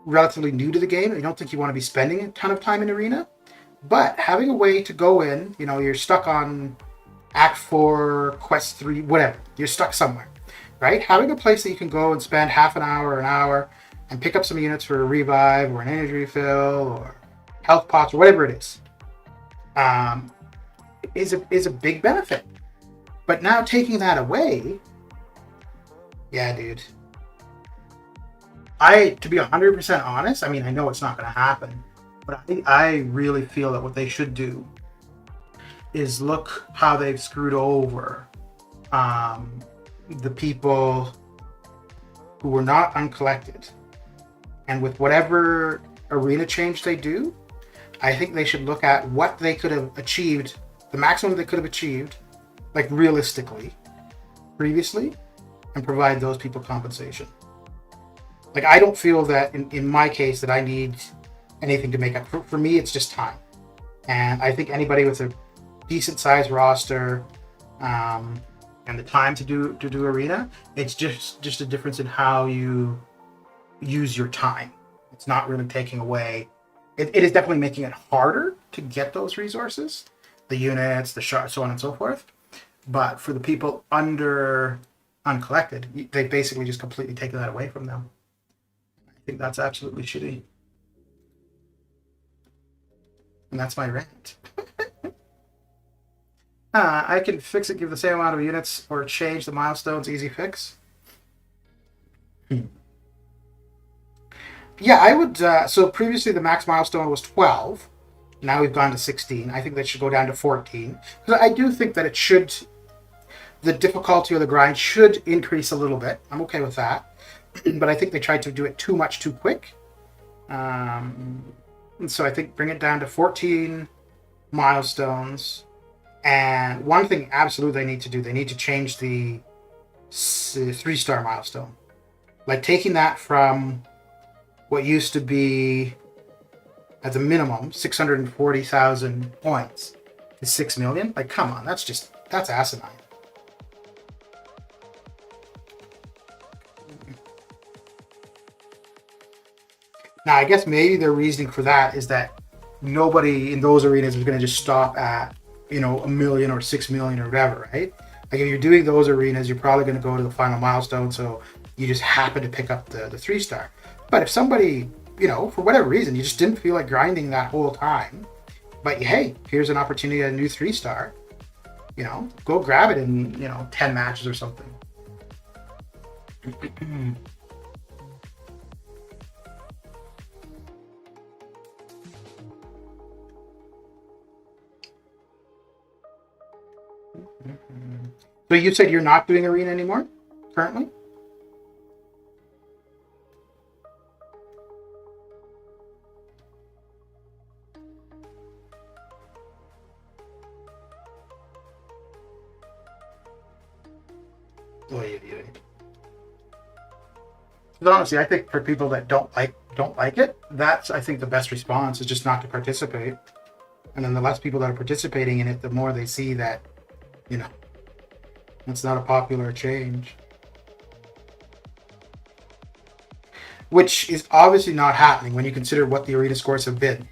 relatively new to the game, I don't think you want to be spending a ton of time in arena. But having a way to go in, you're stuck on Act 4, Quest 3, whatever. You're stuck somewhere, right? Having a place that you can go and spend half an hour or an hour and pick up some units for a revive or an energy refill or health pots or whatever it is a big benefit. But now taking that away, yeah, dude. To be 100% honest, I mean, I know it's not going to happen, but I really feel that what they should do is look how they've screwed over the people who were not uncollected. And with whatever arena change they do, I think they should look at what they could have achieved, the maximum they could have achieved, like realistically, previously, and provide those people compensation. Like, I don't feel that in my case that I need anything to make up. For me, it's just time. And I think anybody with a decent sized roster and the time to do arena, it's just a difference in how you use your time. It's not really taking away. It is definitely making it harder to get those resources, the units, the shards, so on and so forth. But for the people under uncollected, they basically just completely taken that away from them. I think that's absolutely shitty. And that's my rant. I can fix it, give the same amount of units, or change the milestones, easy fix. Yeah, I would. So previously the max milestone was 12. Now we've gone to 16. I think that should go down to 14. Because I do think that the difficulty of the grind should increase a little bit. I'm okay with that. But I think they tried to do it too much too quick. And so I think bring it down to 14 milestones. And one thing absolutely they need to do, they need to change the 3-star milestone. Like taking that from what used to be, at the minimum, 640,000 points to 6 million. Like, come on, that's asinine. Now, I guess maybe their reasoning for that is that nobody in those arenas is going to just stop at, 1 million or 6 million or whatever, right? Like if you're doing those arenas, you're probably going to go to the final milestone. So You just happen to pick up the 3-star. But if somebody, for whatever reason, you just didn't feel like grinding that whole time, but hey, here's an opportunity at a new 3-star, go grab it in, 10 matches or something. So you said you're not doing arena anymore currently? But honestly, I think for people that don't like it, that's, I think, the best response is just not to participate. And then the less people that are participating in it, the more they see that, it's not a popular change. Which is obviously not happening when you consider what the arena scores have been,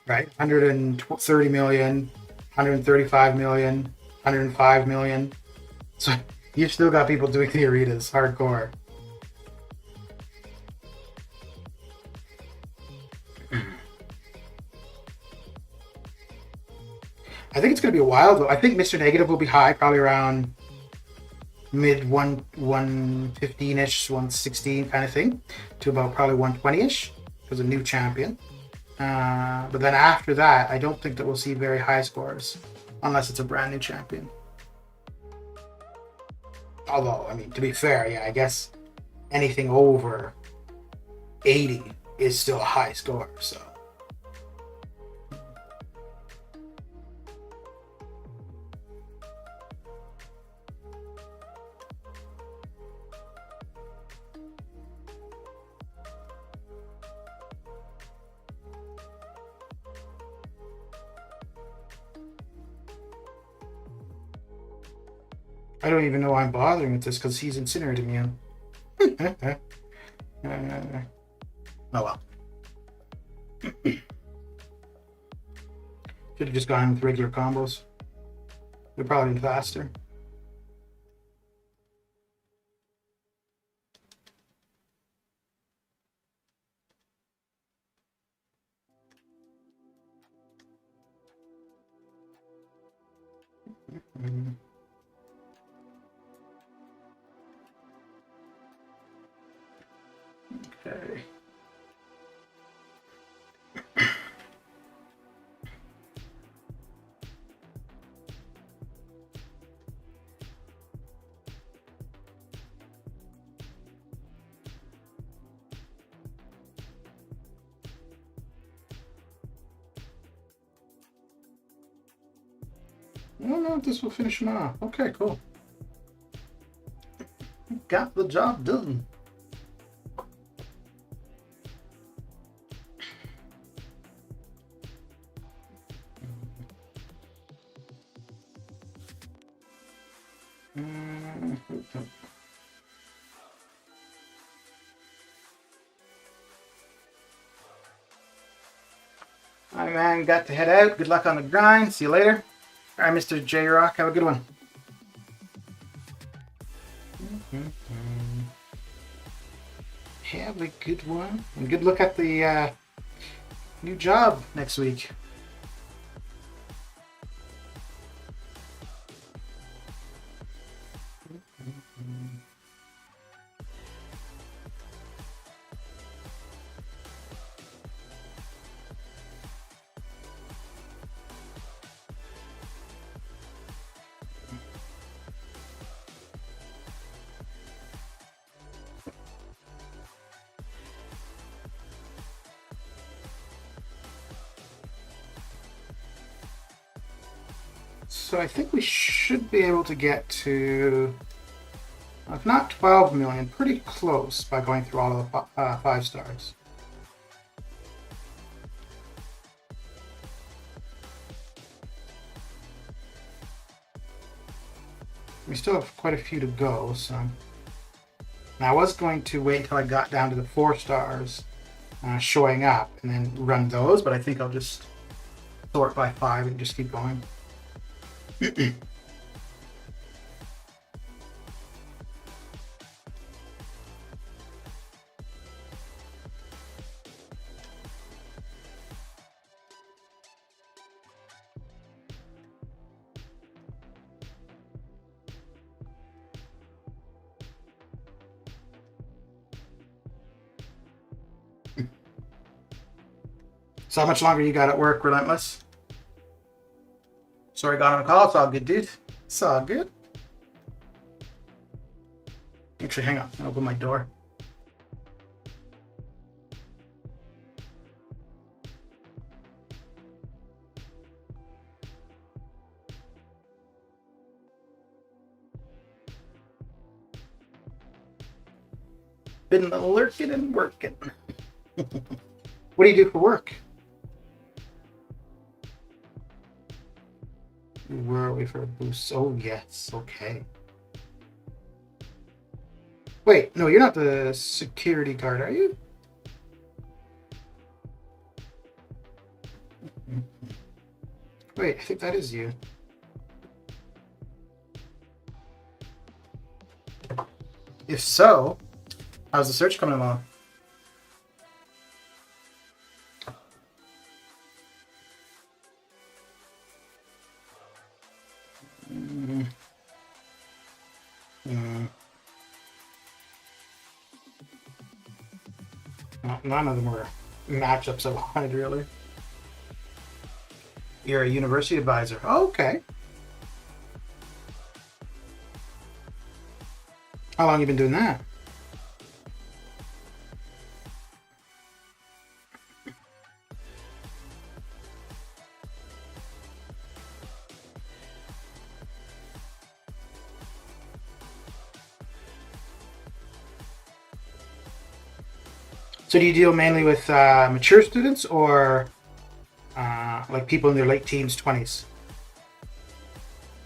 right? 130 million, 135 million, 105 million. So you've still got people doing the arenas hardcore. I think it's going to be a while, though. I think Mr. Negative will be high, probably around mid 115-ish, 116 kind of thing, to about probably 120-ish as a new champion. But then after that, I don't think that we'll see very high scores, unless it's a brand new champion. Although, I mean, to be fair, yeah, I guess anything over 80 is still a high score, so. I don't even know why I'm bothering with this, because he's incinerated me. Oh well. Should have just gone with regular combos. They're probably been faster. Okay. No, this will finish him off. Okay, cool. Got the job done. All right, man, got to head out. Good luck on the grind. See you later. All right, Mr. J Rock, have a good one. Have a good one. And good luck at the new job next week. So I think we should be able to get to, if not 12 million, pretty close by going through all of the 5 stars. We still have quite a few to go, so. Now I was going to wait until I got down to the 4 stars showing up and then run those, but I think I'll just sort by 5 and just keep going. So how much longer you got at work, Relentless? Sorry, got on a call. It's all good, dude. It's all good. Actually, hang on. I'll open my door. Been lurking and working. What do you do for work? Where are we for a boost? Oh, yes. Okay. Wait, no, you're not the security guard, are you? Wait, I think that is you. If so, how's the search coming along? No, none of them were matchups I wanted, really. You're a university advisor. Oh, okay. How long have you been doing that? So do you deal mainly with mature students or like people in their late teens, 20s?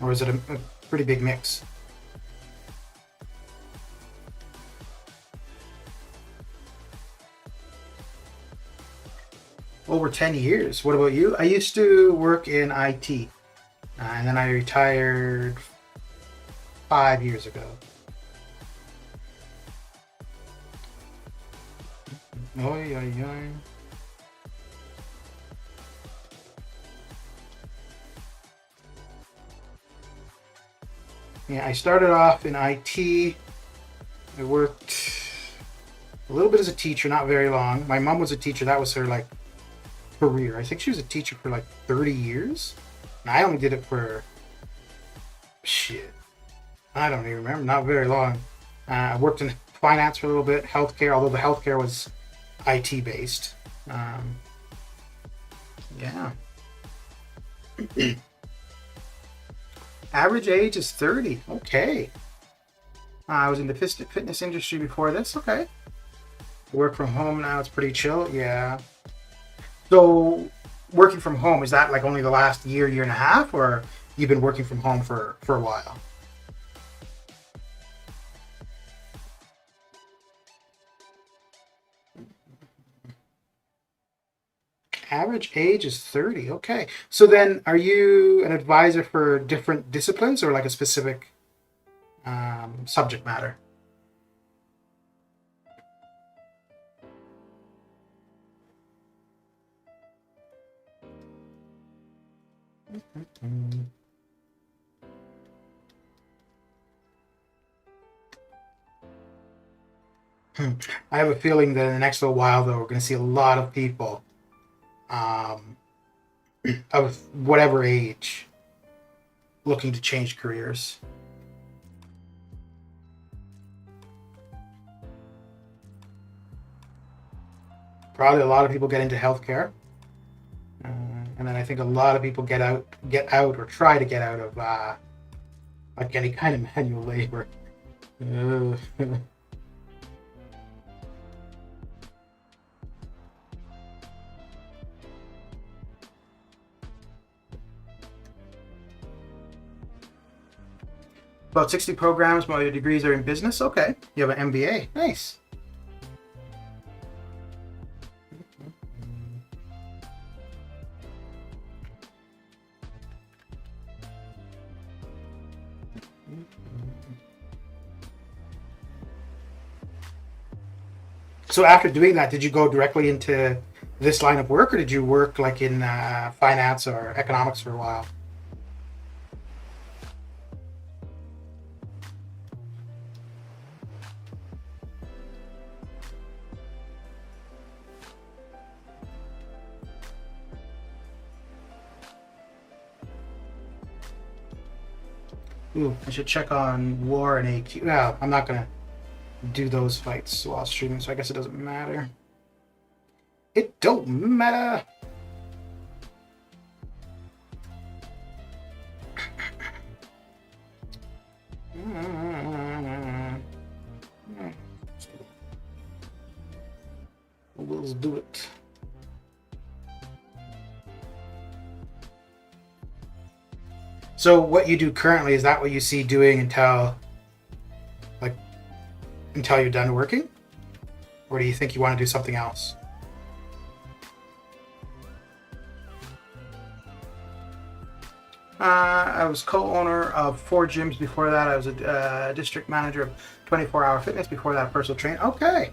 Or is it a pretty big mix? Over 10 years. What about you? I used to work in IT, and then I retired 5 years ago. Oy, oy, oy. Yeah, I started off in IT. I worked a little bit as a teacher, not very long. My mom was a teacher. That was her like career. I think she was a teacher for like 30 years. And I only did it for shit. I don't even remember. Not very long. I worked in finance for a little bit, healthcare, although the healthcare was IT based. Yeah. Average age is 30. Okay. I was in the fitness industry before this. Okay. Work from home now. It's pretty chill. Yeah. So working from home, is that like only the last year, year and a half, or you've been working from home for a while? Average age is 30. Okay. So then are you an advisor for different disciplines or like a specific subject matter? I have a feeling that in the next little while, though, we're going to see a lot of people um, of whatever age looking to change careers. Probably a lot of people get into healthcare, and then I think a lot of people get out, or try to get out of like any kind of manual labor. About 60 programs. Most of your degrees are in business. Okay, you have an MBA. Nice. So after doing that, did you go directly into this line of work, or did you work like in finance or economics for a while? Ooh, I should check on War and AQ. Well, I'm not gonna do those fights while streaming, so I guess it doesn't matter. It don't matter. We'll do it. So what you do currently, is that what you see doing until you're done working? Or do you think you want to do something else? I was co-owner of 4 gyms before that. I was a district manager of 24-hour fitness before that, personal trainer. Okay.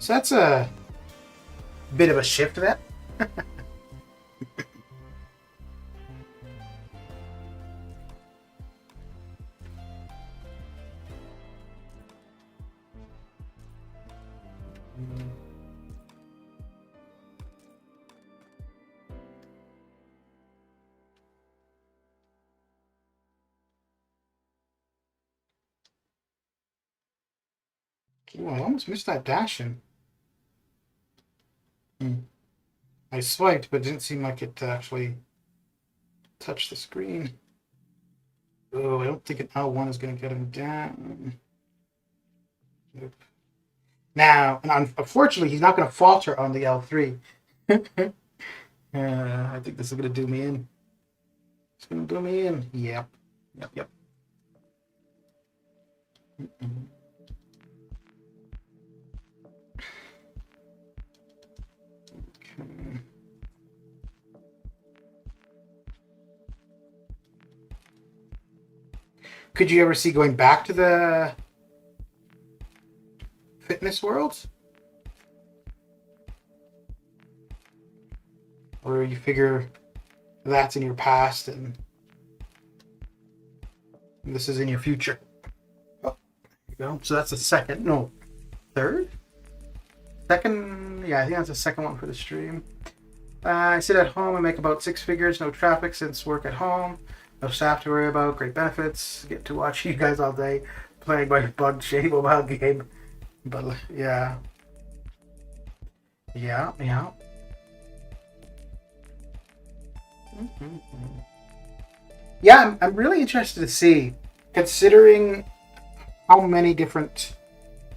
So that's a bit of a shift then. Ooh, I almost missed that dashing. I swiped, but it didn't seem like it actually touched the screen. Oh, I don't think an L1 is going to get him down. Nope. Now, and unfortunately, he's not going to falter on the L3. I think this is going to do me in. It's going to do me in. Yep. Okay. Could you ever see going back to the fitness world? Or you figure that's in your past and this is in your future? Oh, there you go. So that's the second, no, third? Second, yeah, I think that's the second one for the stream. I sit at home and make about 6 figures, no traffic since work at home. No staff to worry about, great benefits. Get to watch you guys all day playing my bug shady mobile game. But yeah. Yeah, I'm really interested to see, considering how many different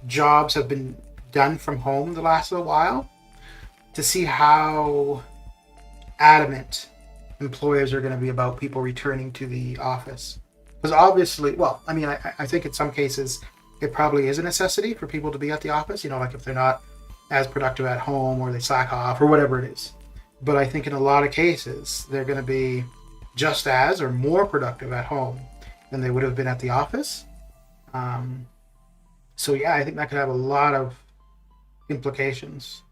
jobs have been done from home the last little while, to see how adamant employers are going to be about people returning to the office. Because obviously, well, I mean, I think in some cases it probably is a necessity for people to be at the office, like if they're not as productive at home or they slack off or whatever it is. But I think in a lot of cases they're going to be just as or more productive at home than they would have been at the office. So yeah, I think that could have a lot of implications.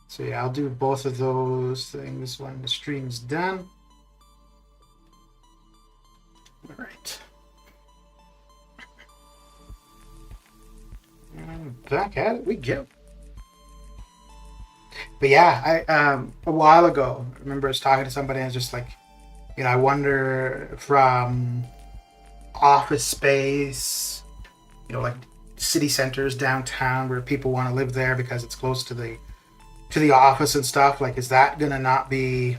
So yeah, I'll do both of those things when the stream's done. All right. And back at it we go. But yeah, I a while ago, I remember I was talking to somebody and I was just like, I wonder from office space, like city centers downtown where people want to live there because it's close to the office and stuff, like, is that gonna not be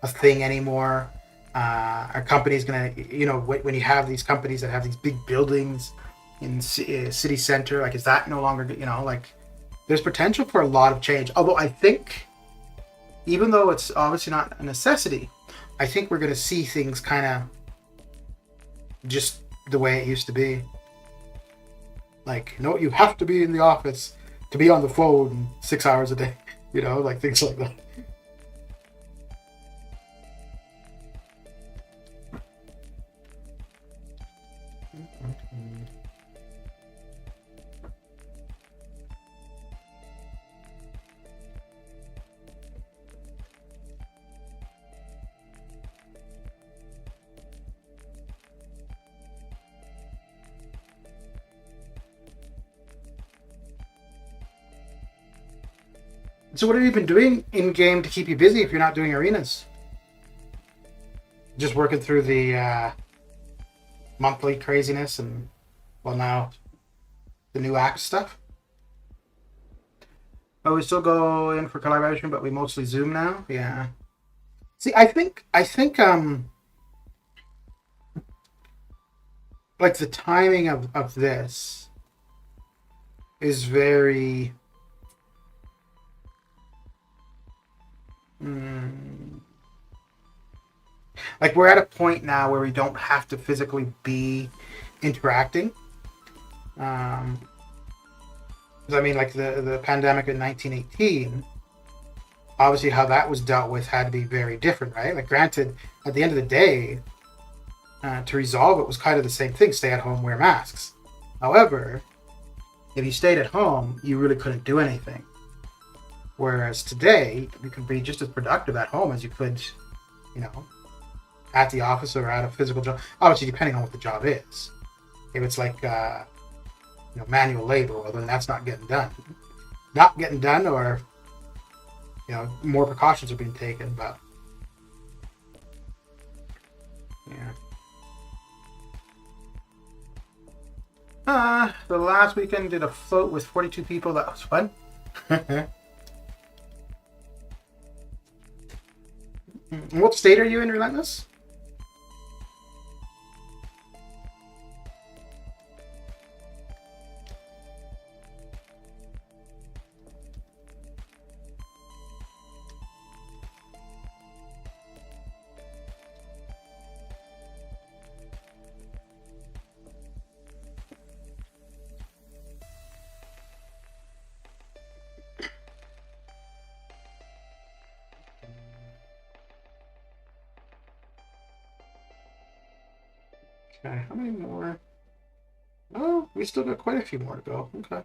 a thing anymore? Are companies gonna, when you have these companies that have these big buildings in city center, like, is that no longer, like, there's potential for a lot of change. Although I think, even though it's obviously not a necessity, I think we're gonna see things kind of just the way it used to be. Like, you have to be in the office to be on the phone 6 hours a day. Like things like that. So what have you been doing in game to keep you busy if you're not doing arenas? Just working through the monthly craziness and, well, now the new act stuff. Oh, we still go in for collaboration, but we mostly Zoom now. Yeah. See, I think like the timing of this is very like we're at a point now where we don't have to physically be interacting. I mean, like the pandemic in 1918, obviously how that was dealt with had to be very different, right? Like, granted, at the end of the day, to resolve it was kind of the same thing: stay at home, wear masks. However, if you stayed at home, you really couldn't do anything. Whereas today, you could be just as productive at home as you could, you know, at the office or at a physical job. Obviously, depending on what the job is. If it's like, manual labor, well, then that's not getting done. Not getting done, or, more precautions are being taken, but, yeah. The last weekend did a float with 42 people. That was fun. What state are you in, Relentless? Okay, how many more? Oh, we still got quite a few more to go. Okay.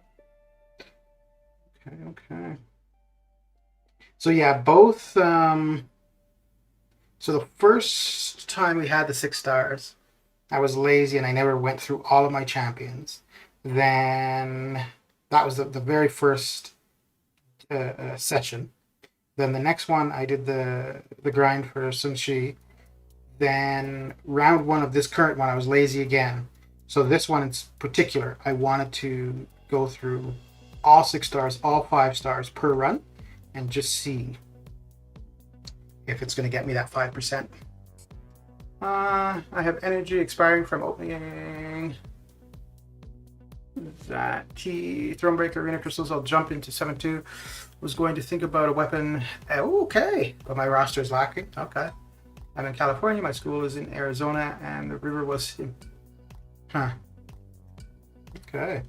Okay. So yeah, both. So the first time we had the 6 stars, I was lazy and I never went through all of my champions. Then that was the very first session. Then the next one, I did the grind for Sun Shi. Then round 1 of this current one, I was lazy again. So this one in particular, I wanted to go through all 6 stars, all 5 stars per run, and just see if it's going to get me that 5%. I have energy expiring from opening that Thronebreaker Arena Crystals. I'll jump into 7-2. Was going to think about a weapon. Okay, but my roster is lacking. Okay. I'm in California, my school is in Arizona, and the river was in... Huh. Okay.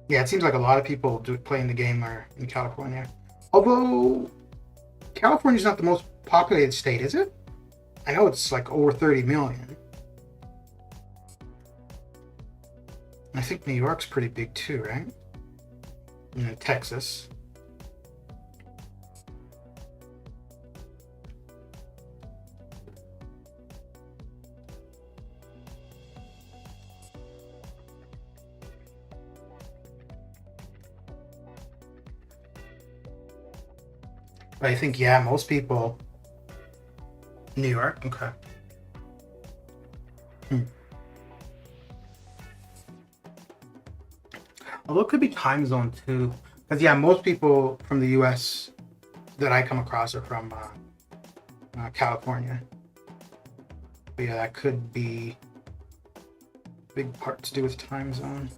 Yeah, it seems like a lot of people playing the game are in California. Although, California's not the most populated state, is it? I know it's like over 30 million. I think New York's pretty big too, right? And then Texas. But I think, yeah, most people... New York? Okay. Although it could be time zone too. Because, yeah, most people from the U.S. that I come across are from California. But yeah, that could be a big part to do with time zone.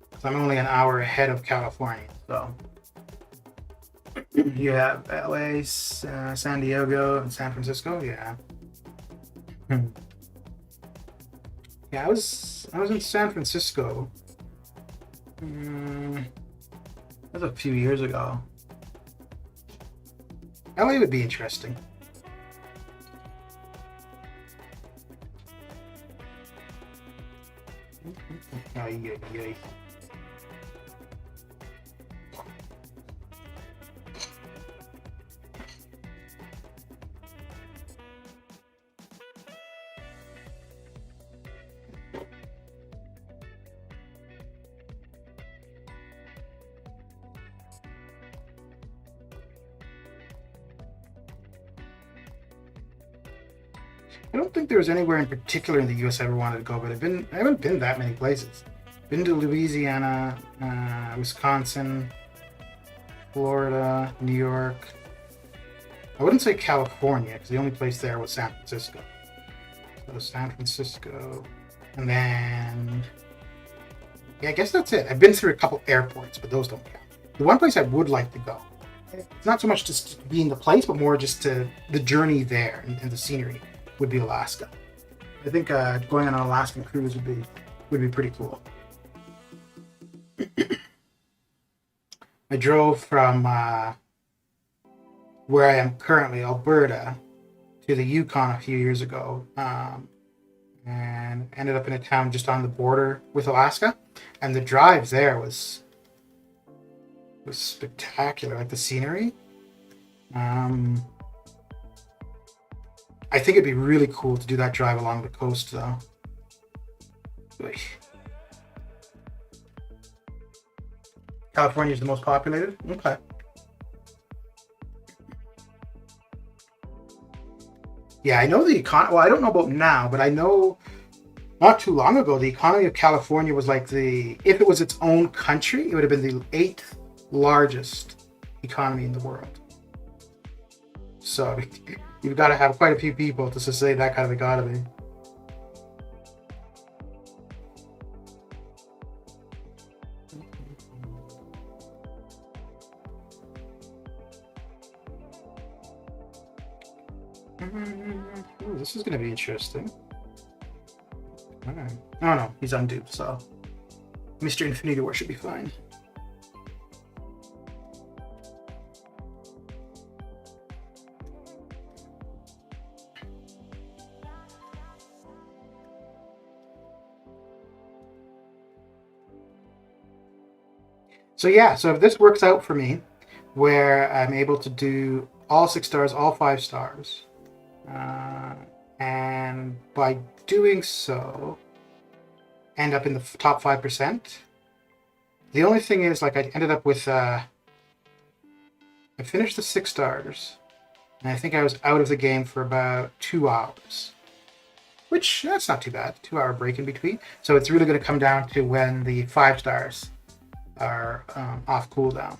Because I'm only an hour ahead of California, so... You have LA, San Diego, and San Francisco. Yeah. Yeah, I was in San Francisco. That was a few years ago. LA would be interesting. I don't think there was anywhere in particular in the U.S. I ever wanted to go, but I haven't been that many places. Been to Louisiana, Wisconsin, Florida, New York. I wouldn't say California because the only place there was San Francisco. So San Francisco, and then yeah, I guess that's it. I've been through a couple airports, but those don't count. The one place I would like to go, it's not so much just being the place, but more just to the journey there and the scenery, would be Alaska. I think going on an Alaskan cruise would be pretty cool. I drove from where I am currently, Alberta, to the Yukon a few years ago, and ended up in a town just on the border with Alaska. And the drive there was spectacular, like the scenery. I think it'd be really cool to do that drive along the coast, though. California is the most populated? Okay. Yeah, I know the economy. Well, I don't know about now, but I know not too long ago, the economy of California was like if it was its own country, it would have been the 8th largest economy in the world. So you've got to have quite a few people to sustain that kind of economy. Ooh, this is going to be interesting. Alright. Oh no, he's unduped, so Mr. Infinity War should be fine. So yeah, so if this works out for me, where I'm able to do all 6 stars, all 5 stars, and by doing so, end up in the top 5%. The only thing is, like, I ended up with, I finished the 6 stars, and I think I was out of the game for about 2 hours. Which, that's not too bad, 2-hour break in between. So it's really going to come down to when the 5 stars are off cooldown.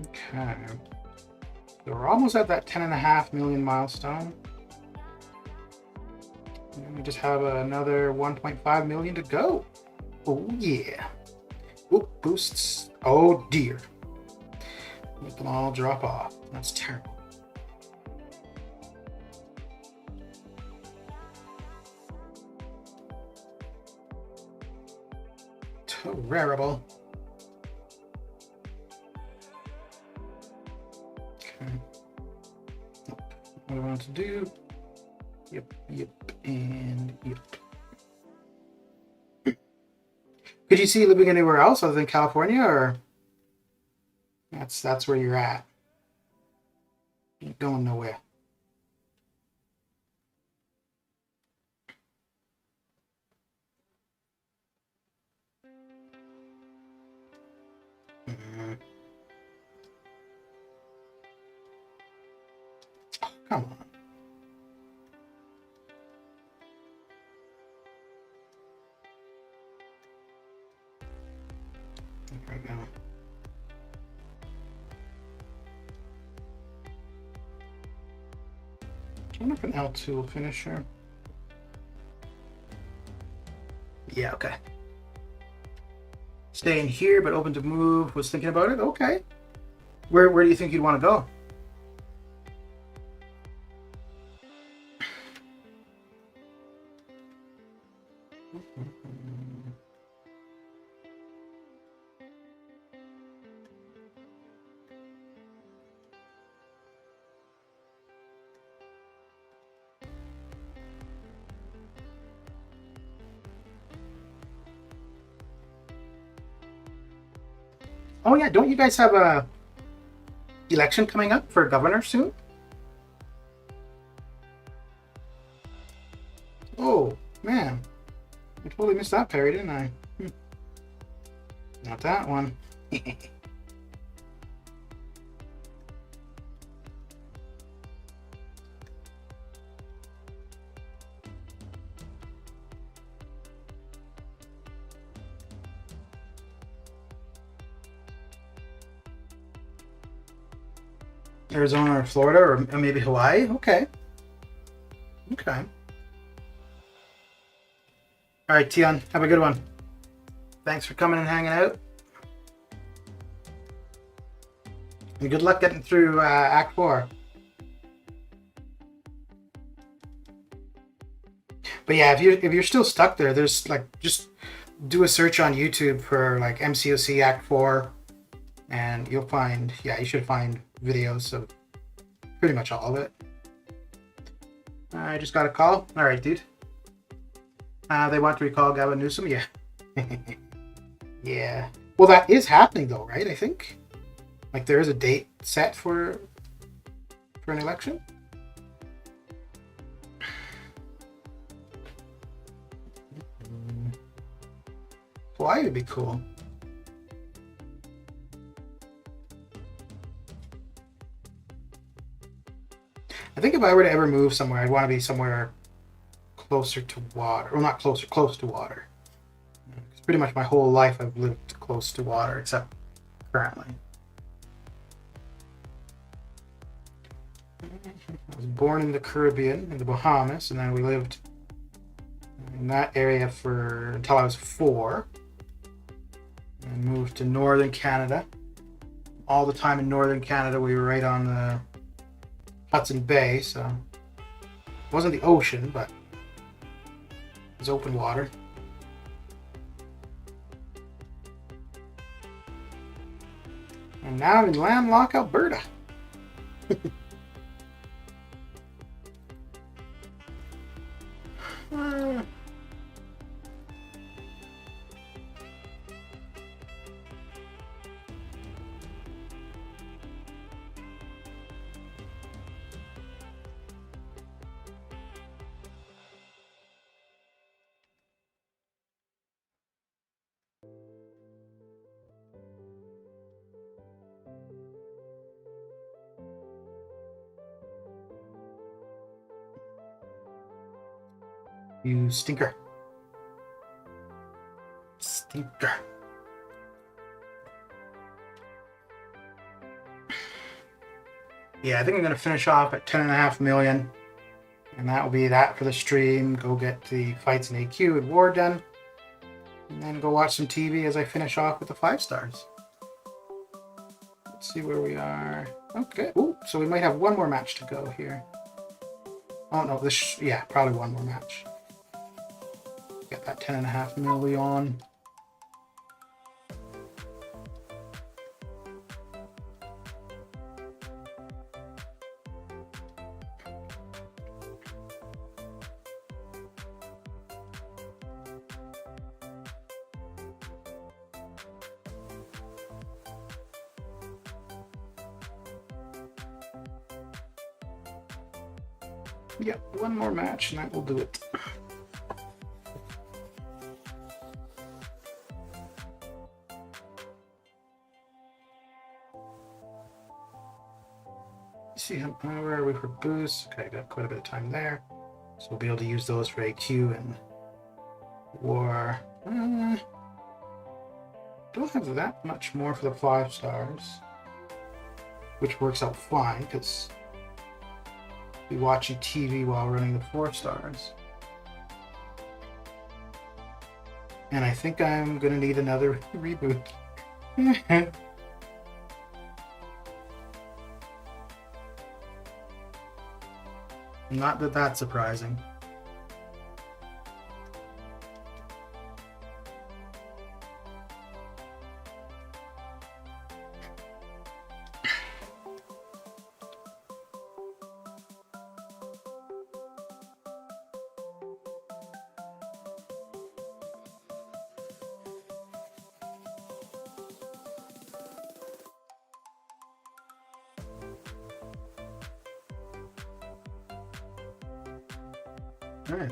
Okay. So we're almost at that 10.5 million milestone. And we just have another 1.5 million to go. Oh yeah. Oh, boosts. Oh dear. Make them all drop off. That's terrible. Terrible. What I want to do. Yep, and yep. Could you see living anywhere else other than California, or that's where you're at? Ain't going nowhere. Oh, come on. Right now. I wonder if an L2 will finish here. Yeah, okay. Staying here, but open to move. Was thinking about it. Okay. Where do you think you'd want to go? Oh yeah, don't you guys have a election coming up for governor soon? Oh man, I totally missed that, Perry, didn't I? Not that one. Arizona or Florida or maybe Hawaii? Okay. Okay. All right, Tion, have a good one. Thanks for coming and hanging out. And good luck getting through Act 4. But yeah, if you're still stuck there, there's like just do a search on YouTube for like MCOC Act 4 and you'll find, yeah, you should find videos of pretty much all of it. I just got a call. All right, dude. They want to recall Gavin Newsom? Yeah. Yeah. Well, that is happening though, right? I think. Like there is a date set for an election. Hawaii would be cool. I think if I were to ever move somewhere, I'd want to be somewhere closer to water. Well, not closer, close to water. Because pretty much my whole life I've lived close to water, except currently. I was born in the Caribbean, in the Bahamas, and then we lived in that area until I was 4. And moved to northern Canada. All the time in northern Canada, we were right on the Hudson Bay, so it wasn't the ocean, but it was open water. And now I'm in landlocked Alberta. You stinker. Stinker. Yeah, I think I'm going to finish off at 10.5 million. And that will be that for the stream. Go get the fights in AQ and War done. And then go watch some TV as I finish off with the 5 stars. Let's see where we are. Okay. Ooh, so we might have one more match to go here. Oh no, yeah, probably one more match. Get that 10.5 million. Yep, one more match and that will do it. See, where are we for boosts? Okay, got quite a bit of time there. So we'll be able to use those for AQ and War. Don't have that much more for the 5 stars, which works out fine because be watching TV while running the 4 stars. And I think I'm gonna need another reboot. Not that that's surprising. All right.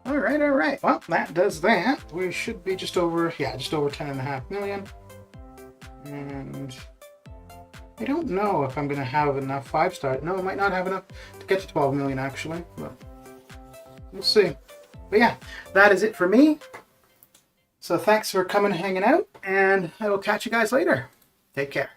All right, all right. Well, that does that. We should be just over, yeah, just over 10.5 million. And I don't know if I'm going to have enough 5-star. No, I might not have enough to get to 12 million, actually. But we'll see. But yeah, that is it for me. So thanks for coming and hanging out. And I will catch you guys later. Take care.